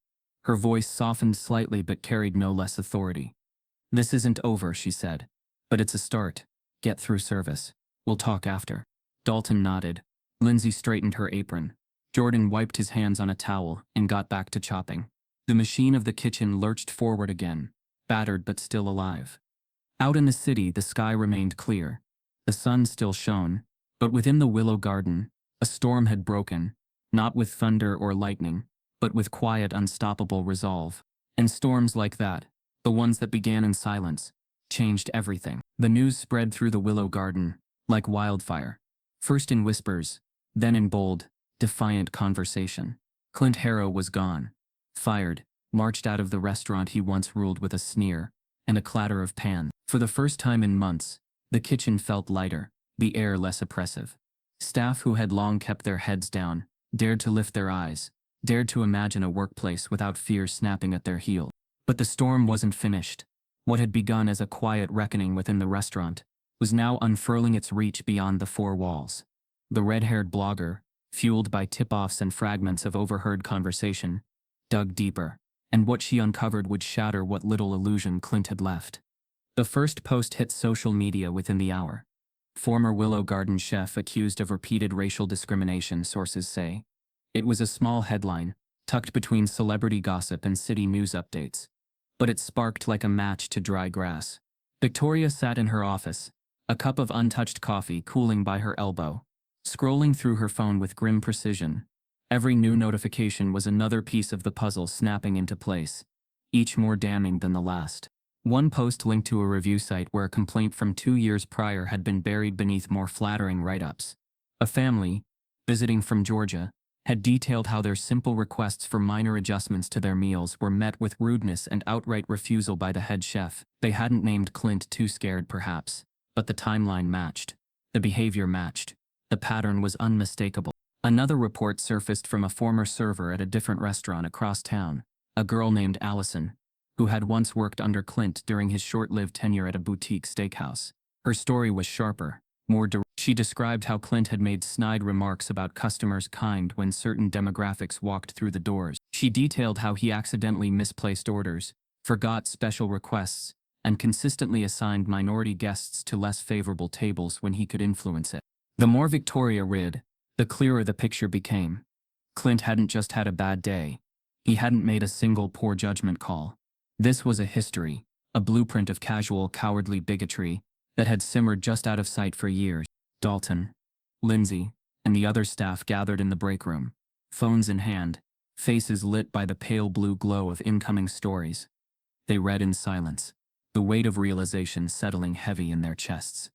Her voice softened slightly but carried no less authority. This isn't over, she said. But it's a start. Get through service. We'll talk after. Dalton nodded. Lindsay straightened her apron. Jordan wiped his hands on a towel and got back to chopping. The machine of the kitchen lurched forward again, battered but still alive. Out in the city, the sky remained clear. The sun still shone, but within the willow garden, a storm had broken, not with thunder or lightning, but with quiet, unstoppable resolve. And storms like that, the ones that began in silence, changed everything. The news spread through the willow garden, like wildfire. First in whispers, then in bold, defiant conversation. Clint Harrow was gone. Fired, marched out of the restaurant he once ruled with a sneer and a clatter of pans. For the first time in months, the kitchen felt lighter, the air less oppressive. Staff who had long kept their heads down dared to lift their eyes, dared to imagine a workplace without fear snapping at their heel. But the storm wasn't finished. What had begun as a quiet reckoning within the restaurant was now unfurling its reach beyond the four walls. The red-haired blogger, fueled by tip-offs and fragments of overheard conversation, dug deeper, and what she uncovered would shatter what little illusion Clint had left. The first post hit social media within the hour. Former Willow Garden chef accused of repeated racial discrimination, sources say. It was a small headline, tucked between celebrity gossip and city news updates. But it sparked like a match to dry grass. Victoria sat in her office, a cup of untouched coffee cooling by her elbow, scrolling through her phone with grim precision. Every new notification was another piece of the puzzle snapping into place, each more damning than the last. One post linked to a review site where a complaint from 2 years prior had been buried beneath more flattering write-ups. A family, visiting from Georgia, had detailed how their simple requests for minor adjustments to their meals were met with rudeness and outright refusal by the head chef. They hadn't named Clint, too scared perhaps, but the timeline matched. The behavior matched. The pattern was unmistakable. Another report surfaced from a former server at a different restaurant across town, a girl named Allison, who had once worked under Clint during his short-lived tenure at a boutique steakhouse. Her story was sharper, more direct. She described how Clint had made snide remarks about customers' kind when certain demographics walked through the doors. She detailed how he accidentally misplaced orders, forgot special requests, and consistently assigned minority guests to less favorable tables when he could influence it. The more Victoria read, the clearer the picture became. Clint hadn't just had a bad day. He hadn't made a single poor judgment call. This was a history, a blueprint of casual, cowardly bigotry that had simmered just out of sight for years. Dalton, Lindsay, and the other staff gathered in the break room, phones in hand, faces lit by the pale blue glow of incoming stories. They read in silence, the weight of realization settling heavy in their chests.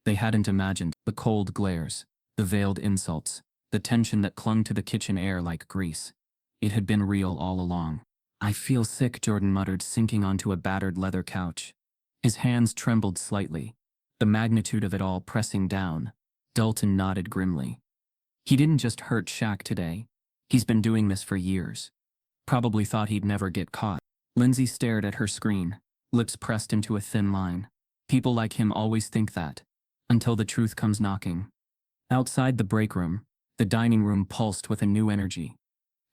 They hadn't imagined the cold glares, the veiled insults, the tension that clung to the kitchen air like grease. It had been real all along. I feel sick, Jordan muttered, sinking onto a battered leather couch. His hands trembled slightly, the magnitude of it all pressing down. Dalton nodded grimly. He didn't just hurt Shaq today. He's been doing this for years. Probably thought he'd never get caught. Lindsay stared at her screen, lips pressed into a thin line. People like him always think that, until the truth comes knocking. Outside the break room, the dining room pulsed with a new energy.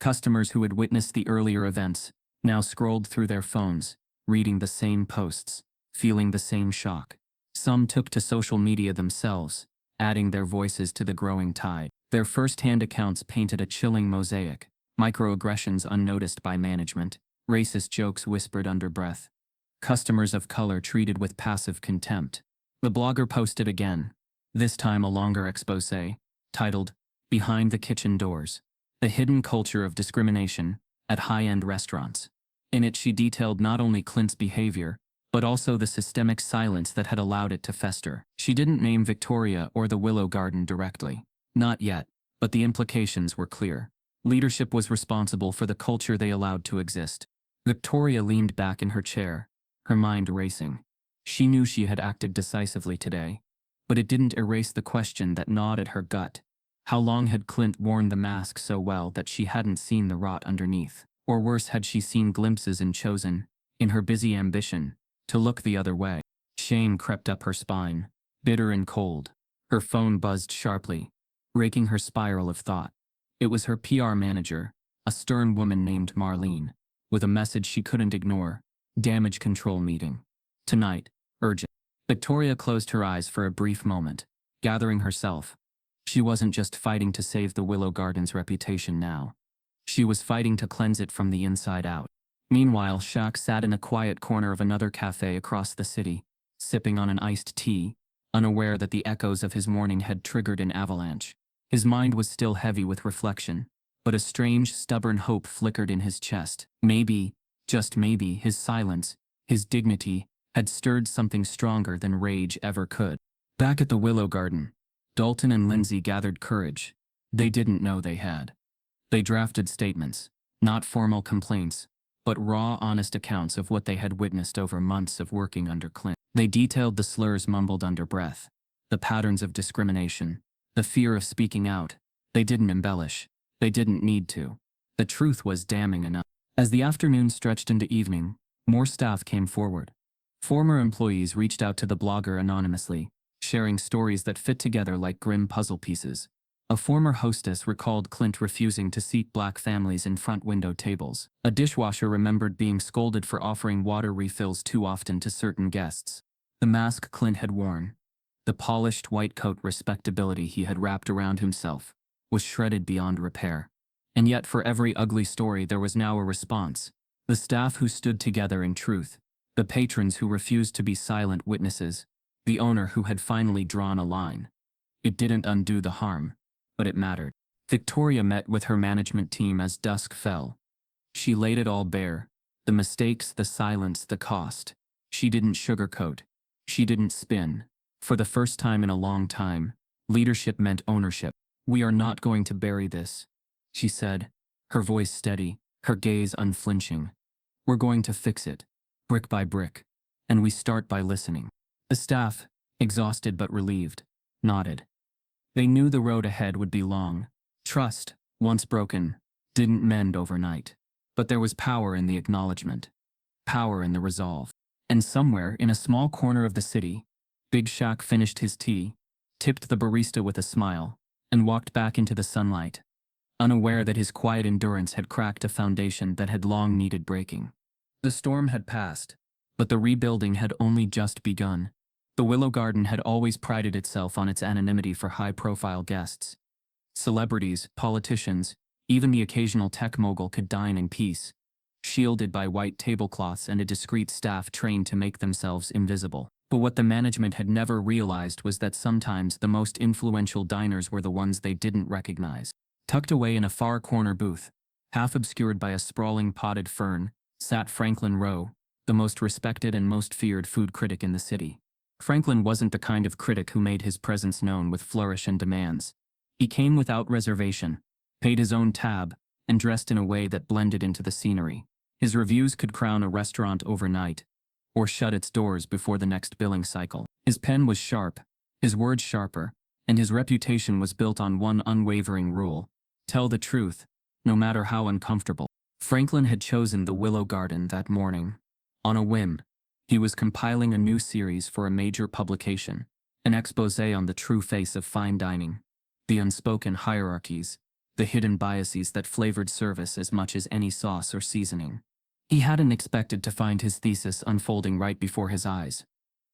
Customers who had witnessed the earlier events now scrolled through their phones, reading the same posts, feeling the same shock. Some took to social media themselves, adding their voices to the growing tide. Their first-hand accounts painted a chilling mosaic: microaggressions unnoticed by management, racist jokes whispered under breath, customers of color treated with passive contempt. The blogger posted again, this time a longer exposé, titled, "Behind the Kitchen Doors: The Hidden Culture of Discrimination at High-End Restaurants." In it she detailed not only Clint's behavior, but also the systemic silence that had allowed it to fester. She didn't name Victoria or the Willow Garden directly. Not yet, but the implications were clear. Leadership was responsible for the culture they allowed to exist. Victoria leaned back in her chair, her mind racing. She knew she had acted decisively today, but it didn't erase the question that gnawed at her gut. How long had Clint worn the mask so well that she hadn't seen the rot underneath? Or worse, had she seen glimpses and chosen, in her busy ambition, to look the other way? Shame crept up her spine, bitter and cold. Her phone buzzed sharply, raking her spiral of thought. It was her PR manager, a stern woman named Marlene, with a message she couldn't ignore: damage control meeting. Tonight, urgent. Victoria closed her eyes for a brief moment, gathering herself. She wasn't just fighting to save the Willow Garden's reputation now. She was fighting to cleanse it from the inside out. Meanwhile, Shaq sat in a quiet corner of another cafe across the city, sipping on an iced tea, unaware that the echoes of his morning had triggered an avalanche. His mind was still heavy with reflection, but a strange, stubborn hope flickered in his chest. Maybe, just maybe, his silence, his dignity, had stirred something stronger than rage ever could. Back at the Willow Garden, Dalton and Lindsay gathered courage. They didn't know they had. They drafted statements, not formal complaints, but raw, honest accounts of what they had witnessed over months of working under Clint. They detailed the slurs mumbled under breath, the patterns of discrimination, the fear of speaking out. They didn't embellish. They didn't need to. The truth was damning enough. As the afternoon stretched into evening, more staff came forward. Former employees reached out to the blogger anonymously, sharing stories that fit together like grim puzzle pieces. A former hostess recalled Clint refusing to seat black families in front window tables. A dishwasher remembered being scolded for offering water refills too often to certain guests. The mask Clint had worn, the polished white coat respectability he had wrapped around himself, was shredded beyond repair. And yet for every ugly story there was now a response. The staff who stood together in truth, the patrons who refused to be silent witnesses, the owner who had finally drawn a line. It didn't undo the harm, but it mattered. Victoria met with her management team as dusk fell. She laid it all bare: the mistakes, the silence, the cost. She didn't sugarcoat. She didn't spin. For the first time in a long time, leadership meant ownership. "We are not going to bury this," she said, her voice steady, her gaze unflinching. "We're going to fix it, brick by brick. And we start by listening." The staff, exhausted but relieved, nodded. They knew the road ahead would be long. Trust, once broken, didn't mend overnight. But there was power in the acknowledgement, power in the resolve. And somewhere, in a small corner of the city, Big Shaq finished his tea, tipped the barista with a smile, and walked back into the sunlight, unaware that his quiet endurance had cracked a foundation that had long needed breaking. The storm had passed, but the rebuilding had only just begun. The Willow Garden had always prided itself on its anonymity for high-profile guests. Celebrities, politicians, even the occasional tech mogul could dine in peace, shielded by white tablecloths and a discreet staff trained to make themselves invisible. But what the management had never realized was that sometimes the most influential diners were the ones they didn't recognize. Tucked away in a far corner booth, half obscured by a sprawling potted fern, sat Franklin Rowe, the most respected and most feared food critic in the city. Franklin wasn't the kind of critic who made his presence known with flourish and demands. He came without reservation, paid his own tab, and dressed in a way that blended into the scenery. His reviews could crown a restaurant overnight, or shut its doors before the next billing cycle. His pen was sharp, his words sharper, and his reputation was built on one unwavering rule: tell the truth, no matter how uncomfortable. Franklin had chosen the Willow Garden that morning. On a whim, he was compiling a new series for a major publication, an exposé on the true face of fine dining, the unspoken hierarchies, the hidden biases that flavored service as much as any sauce or seasoning. He hadn't expected to find his thesis unfolding right before his eyes.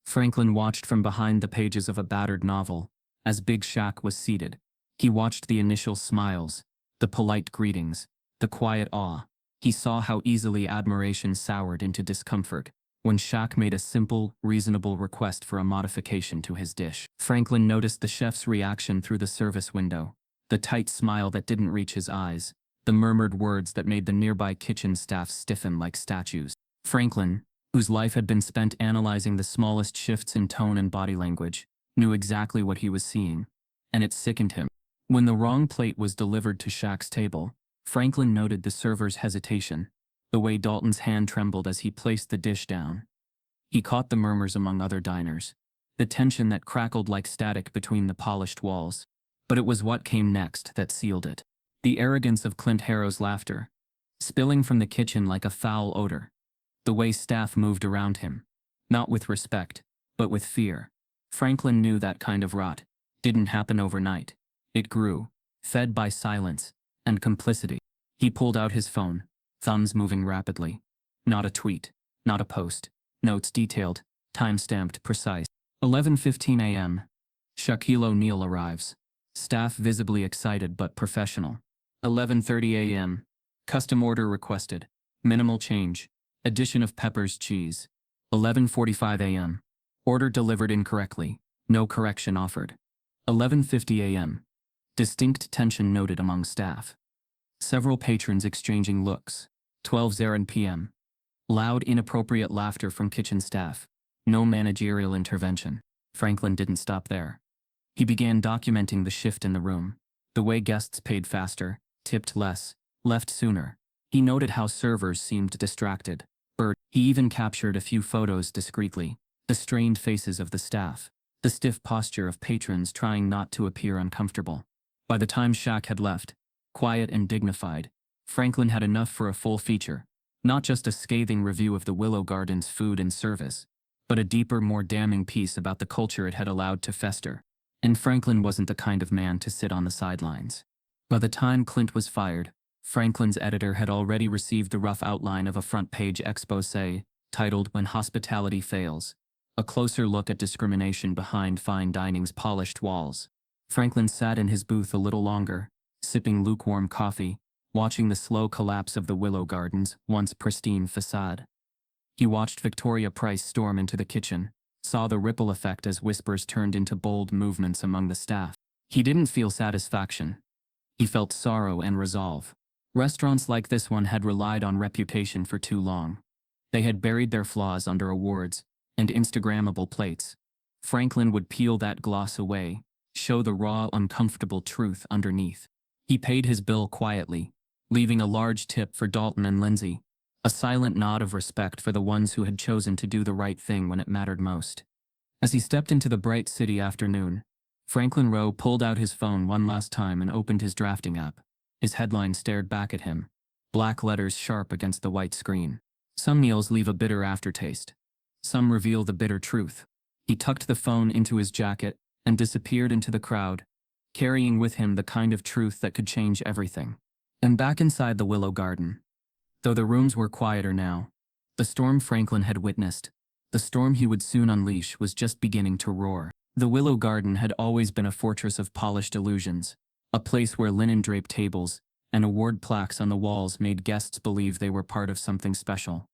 Franklin watched from behind the pages of a battered novel. As Big Shaq was seated, he watched the initial smiles, the polite greetings, the quiet awe. He saw how easily admiration soured into discomfort when Shaq made a simple, reasonable request for a modification to his dish. Franklin noticed the chef's reaction through the service window, the tight smile that didn't reach his eyes, the murmured words that made the nearby kitchen staff stiffen like statues. Franklin, whose life had been spent analyzing the smallest shifts in tone and body language, knew exactly what he was seeing, and it sickened him. When the wrong plate was delivered to Shaq's table, Franklin noted the server's hesitation, the way Dalton's hand trembled as he placed the dish down. He caught the murmurs among other diners, the tension that crackled like static between the polished walls. But it was what came next that sealed it. The arrogance of Clint Harrow's laughter, spilling from the kitchen like a foul odor. The way staff moved around him, not with respect, but with fear. Franklin knew that kind of rot didn't happen overnight. It grew, fed by silence and complicity. He pulled out his phone, thumbs moving rapidly. Not a tweet, not a post. Notes detailed, time-stamped, precise. 11:15 a.m. Shaquille O'Neal arrives. Staff visibly excited but professional. 11:30 a.m. Custom order requested. Minimal change. Addition of peppers, cheese. 11:45 a.m. Order delivered incorrectly. No correction offered. 11:50 a.m. Distinct tension noted among staff. Several patrons exchanging looks. 12:00 p.m. Loud, inappropriate laughter from kitchen staff. No managerial intervention. Franklin didn't stop there. He began documenting the shift in the room. The way guests paid faster, tipped less, left sooner. He noted how servers seemed distracted. He even captured a few photos discreetly. The strained faces of the staff. The stiff posture of patrons trying not to appear uncomfortable. By the time Shaq had left, quiet and dignified, Franklin had enough for a full feature. Not just a scathing review of the Willow Gardens food and service, but a deeper, more damning piece about the culture it had allowed to fester. And Franklin wasn't the kind of man to sit on the sidelines. By the time Clint was fired, Franklin's editor had already received the rough outline of a front-page exposé titled "When Hospitality Fails," a closer look at discrimination behind fine dining's polished walls. Franklin sat in his booth a little longer, sipping lukewarm coffee, watching the slow collapse of the Willow Gardens' once pristine facade. He watched Victoria Price storm into the kitchen, saw the ripple effect as whispers turned into bold movements among the staff. He didn't feel satisfaction. He felt sorrow and resolve. Restaurants like this one had relied on reputation for too long. They had buried their flaws under awards and Instagrammable plates. Franklin would peel that gloss away, show the raw, uncomfortable truth underneath. He paid his bill quietly, leaving a large tip for Dalton and Lindsay, a silent nod of respect for the ones who had chosen to do the right thing when it mattered most. As he stepped into the bright city afternoon, Franklin Rowe pulled out his phone one last time and opened his drafting app. His headline stared back at him, black letters sharp against the white screen. Some meals leave a bitter aftertaste. Some reveal the bitter truth. He tucked the phone into his jacket and disappeared into the crowd, carrying with him the kind of truth that could change everything. And back inside the Willow Garden. Though the rooms were quieter now, the storm Franklin had witnessed, the storm he would soon unleash, was just beginning to roar. The Willow Garden had always been a fortress of polished illusions, a place where linen-draped tables and award plaques on the walls made guests believe they were part of something special.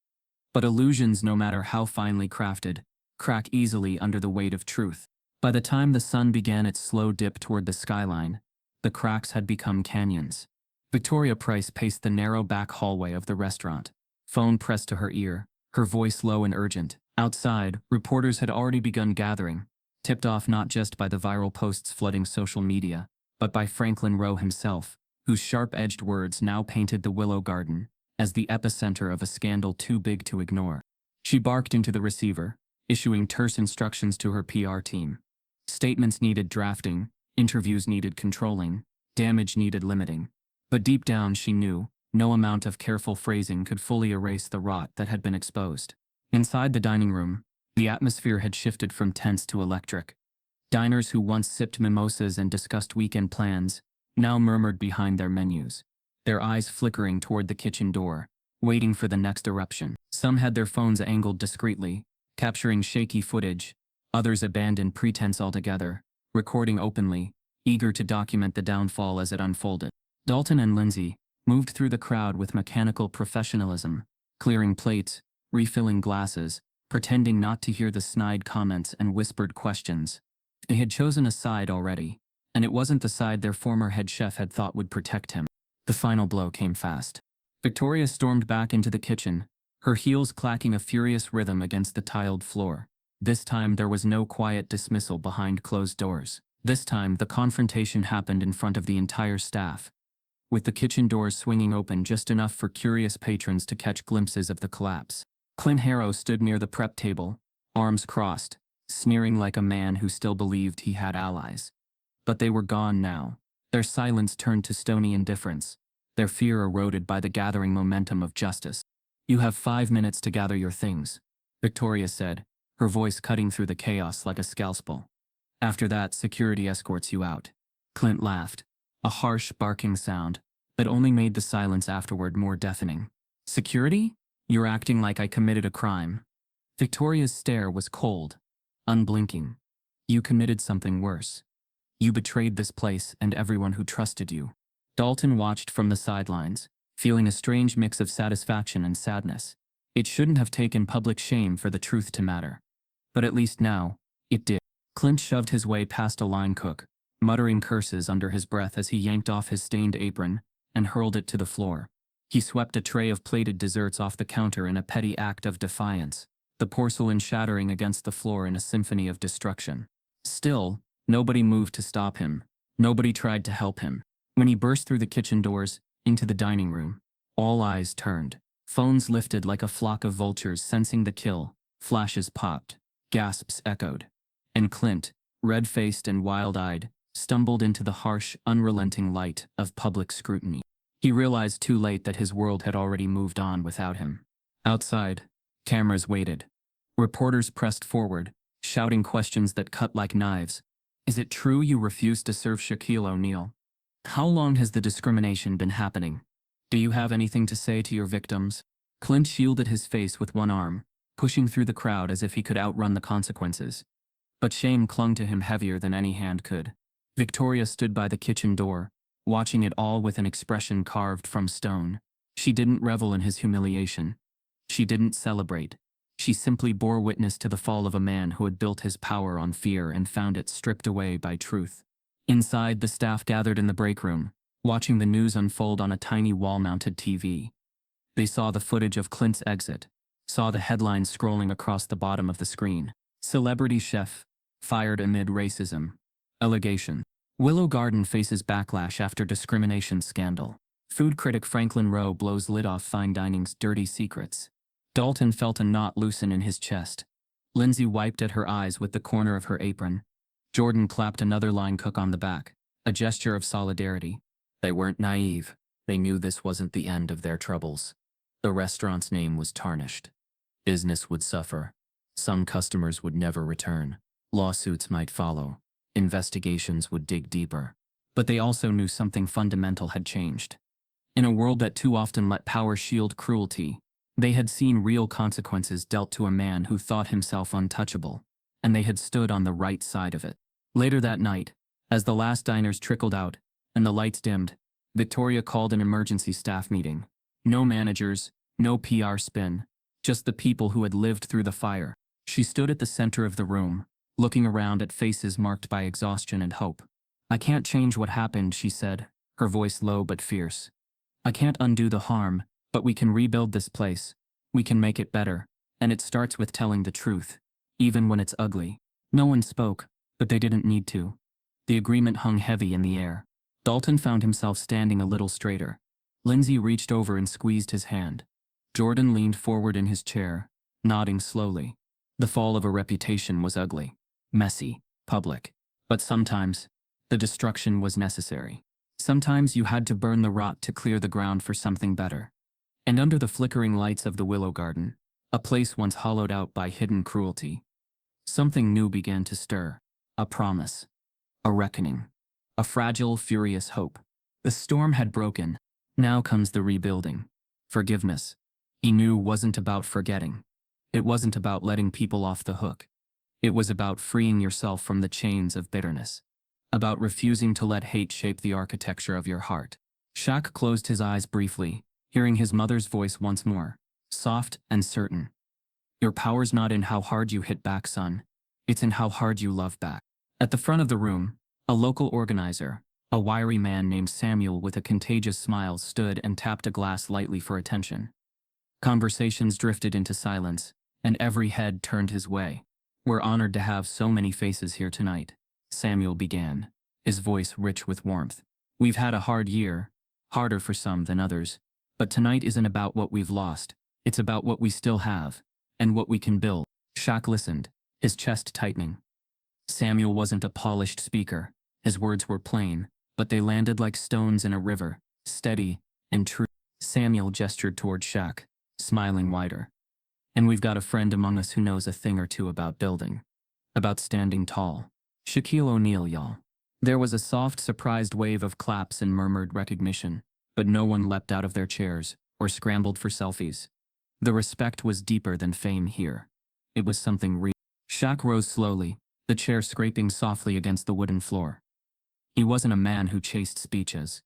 But illusions, no matter how finely crafted, crack easily under the weight of truth. By the time the sun began its slow dip toward the skyline, the cracks had become canyons. Victoria Price paced the narrow back hallway of the restaurant, phone pressed to her ear, her voice low and urgent. Outside, reporters had already begun gathering, tipped off not just by the viral posts flooding social media, but by Franklin Rowe himself, whose sharp-edged words now painted the Willow Garden as the epicenter of a scandal too big to ignore. She barked into the receiver, issuing terse instructions to her PR team. Statements needed drafting, interviews needed controlling, damage needed limiting. But deep down she knew, no amount of careful phrasing could fully erase the rot that had been exposed. Inside the dining room, the atmosphere had shifted from tense to electric. Diners who once sipped mimosas and discussed weekend plans now murmured behind their menus, their eyes flickering toward the kitchen door, waiting for the next eruption. Some had their phones angled discreetly, capturing shaky footage. Others abandoned pretense altogether, recording openly, eager to document the downfall as it unfolded. Dalton and Lindsay moved through the crowd with mechanical professionalism, clearing plates, refilling glasses, pretending not to hear the snide comments and whispered questions. They had chosen a side already, and it wasn't the side their former head chef had thought would protect him. The final blow came fast. Victoria stormed back into the kitchen, her heels clacking a furious rhythm against the tiled floor. This time there was no quiet dismissal behind closed doors. This time the confrontation happened in front of the entire staff, with the kitchen doors swinging open just enough for curious patrons to catch glimpses of the collapse. Clint Harrow stood near the prep table, arms crossed, sneering like a man who still believed he had allies. But they were gone now. Their silence turned to stony indifference, their fear eroded by the gathering momentum of justice. "You have 5 minutes to gather your things," Victoria said, her voice cutting through the chaos like a scalpel. "After that, security escorts you out." Clint laughed, a harsh, barking sound that only made the silence afterward more deafening. "Security? You're acting like I committed a crime." Victoria's stare was cold, unblinking. "You committed something worse. You betrayed this place and everyone who trusted you." Dalton watched from the sidelines, feeling a strange mix of satisfaction and sadness. It shouldn't have taken public shame for the truth to matter. But at least now, it did. Clint shoved his way past a line cook, muttering curses under his breath as he yanked off his stained apron and hurled it to the floor. He swept a tray of plated desserts off the counter in a petty act of defiance, the porcelain shattering against the floor in a symphony of destruction. Still, nobody moved to stop him. Nobody tried to help him. When he burst through the kitchen doors, into the dining room, all eyes turned. Phones lifted like a flock of vultures sensing the kill. Flashes popped. Gasps echoed. And Clint, red-faced and wild-eyed, stumbled into the harsh, unrelenting light of public scrutiny. He realized too late that his world had already moved on without him. Outside, cameras waited. Reporters pressed forward, shouting questions that cut like knives. "Is it true you refused to serve Shaquille O'Neal? How long has the discrimination been happening? Do you have anything to say to your victims?" Clint shielded his face with one arm, pushing through the crowd as if he could outrun the consequences. But shame clung to him heavier than any hand could. Victoria stood by the kitchen door, watching it all with an expression carved from stone. She didn't revel in his humiliation. She didn't celebrate. She simply bore witness to the fall of a man who had built his power on fear and found it stripped away by truth. Inside, the staff gathered in the break room, watching the news unfold on a tiny wall-mounted TV. They saw the footage of Clint's exit, saw the headlines scrolling across the bottom of the screen. "Celebrity chef fired amid racism allegation. Willow Garden faces backlash after discrimination scandal. Food critic Franklin Rowe blows lid off fine dining's dirty secrets." Dalton felt a knot loosen in his chest. Lindsay wiped at her eyes with the corner of her apron. Jordan clapped another line cook on the back, a gesture of solidarity. They weren't naive. They knew this wasn't the end of their troubles. The restaurant's name was tarnished. Business would suffer. Some customers would never return. Lawsuits might follow. Investigations would dig deeper. But they also knew something fundamental had changed. In a world that too often let power shield cruelty, they had seen real consequences dealt to a man who thought himself untouchable, and they had stood on the right side of it. Later that night, as the last diners trickled out and the lights dimmed, Victoria called an emergency staff meeting. No managers, no PR spin, just the people who had lived through the fire. She stood at the center of the room, looking around at faces marked by exhaustion and hope. "I can't change what happened," she said, her voice low but fierce. "I can't undo the harm, but we can rebuild this place. We can make it better, and it starts with telling the truth, even when it's ugly." No one spoke, but they didn't need to. The agreement hung heavy in the air. Dalton found himself standing a little straighter. Lindsay reached over and squeezed his hand. Jordan leaned forward in his chair, nodding slowly. The fall of a reputation was ugly, messy, public. But sometimes, the destruction was necessary. Sometimes you had to burn the rot to clear the ground for something better. And under the flickering lights of the Willow Garden, a place once hollowed out by hidden cruelty, something new began to stir. A promise. A reckoning. A fragile, furious hope. The storm had broken. Now comes the rebuilding. Forgiveness. He knew wasn't about forgetting. It wasn't about letting people off the hook. It was about freeing yourself from the chains of bitterness. About refusing to let hate shape the architecture of your heart. Shaq closed his eyes briefly, hearing his mother's voice once more, soft and certain. Your power's not in how hard you hit back, son. It's in how hard you love back. At the front of the room, a local organizer, a wiry man named Samuel with a contagious smile, stood and tapped a glass lightly for attention. Conversations drifted into silence, and every head turned his way. We're honored to have so many faces here tonight, Samuel began, his voice rich with warmth. We've had a hard year, harder for some than others, but tonight isn't about what we've lost, it's about what we still have, and what we can build. Shaq listened, his chest tightening. Samuel wasn't a polished speaker, his words were plain, but they landed like stones in a river, steady and true. Samuel gestured toward Shaq, smiling wider. And we've got a friend among us who knows a thing or two about building. About standing tall. Shaquille O'Neal, y'all. There was a soft, surprised wave of claps and murmured recognition, but no one leapt out of their chairs or scrambled for selfies. The respect was deeper than fame here. It was something real. Shaq rose slowly, the chair scraping softly against the wooden floor. He wasn't a man who chased speeches.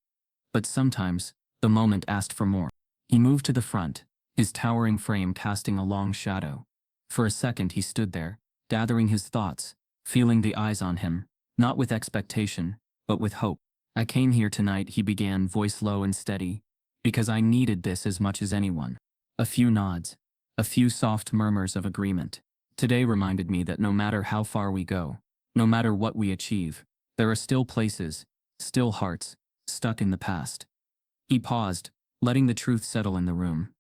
But sometimes, the moment asked for more. He moved to the front, his towering frame casting a long shadow. For a second he stood there, gathering his thoughts, feeling the eyes on him, not with expectation, but with hope. I came here tonight, he began, voice low and steady, because I needed this as much as anyone. A few nods, a few soft murmurs of agreement. Today reminded me that no matter how far we go, no matter what we achieve, there are still places, still hearts, stuck in the past. He paused, letting the truth settle in the room.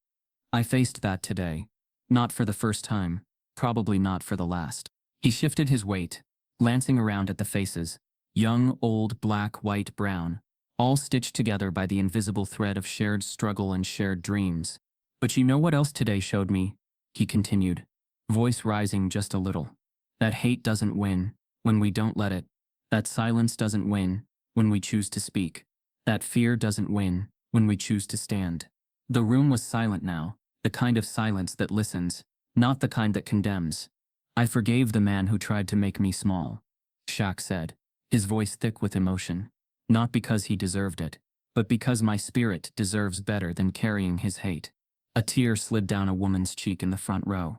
I faced that today. Not for the first time, probably not for the last. He shifted his weight, glancing around at the faces, young, old, black, white, brown, all stitched together by the invisible thread of shared struggle and shared dreams. But you know what else today showed me? He continued, voice rising just a little. That hate doesn't win when we don't let it. That silence doesn't win when we choose to speak. That fear doesn't win when we choose to stand. The room was silent now, the kind of silence that listens, not the kind that condemns. I forgave the man who tried to make me small, Shaq said, his voice thick with emotion. Not because he deserved it, but because my spirit deserves better than carrying his hate. A tear slid down a woman's cheek in the front row.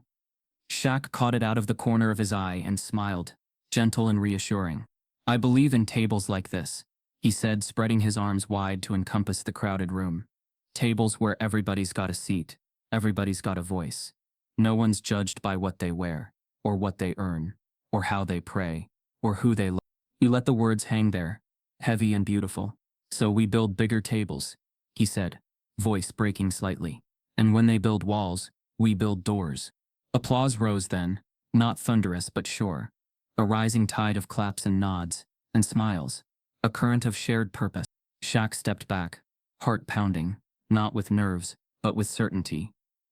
Shaq caught it out of the corner of his eye and smiled, gentle and reassuring. I believe in tables like this, he said, spreading his arms wide to encompass the crowded room. Tables where everybody's got a seat, everybody's got a voice. No one's judged by what they wear, or what they earn, or how they pray, or who they love. You let the words hang there, heavy and beautiful. So we build bigger tables, he said, voice breaking slightly. And when they build walls, we build doors. Applause rose then, not thunderous but sure. A rising tide of claps and nods, and smiles. A current of shared purpose. Shaq stepped back, heart pounding, not with nerves, but with certainty.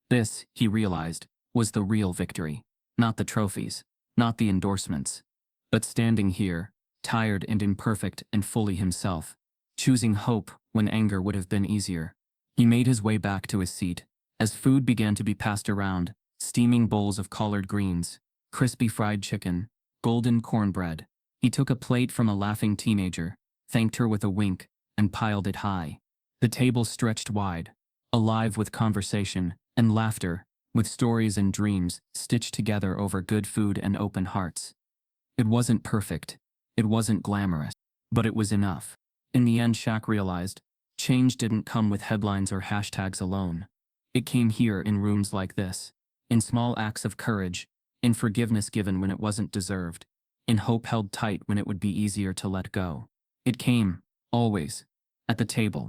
This, he realized, was the real victory. Not the trophies, not the endorsements. But standing here, tired and imperfect and fully himself, choosing hope when anger would have been easier. He made his way back to his seat, as food began to be passed around, steaming bowls of collard greens, crispy fried chicken, golden cornbread. He took a plate from a laughing teenager, thanked her with a wink, and piled it high. The table stretched wide, alive with conversation and laughter, with stories and dreams stitched together over good food and open hearts. It wasn't perfect, it wasn't glamorous, but it was enough. In the end, Shaq realized, change didn't come with headlines or hashtags alone. It came here in rooms like this, in small acts of courage, in forgiveness given when it wasn't deserved, in hope held tight when it would be easier to let go. It came, always, at the table,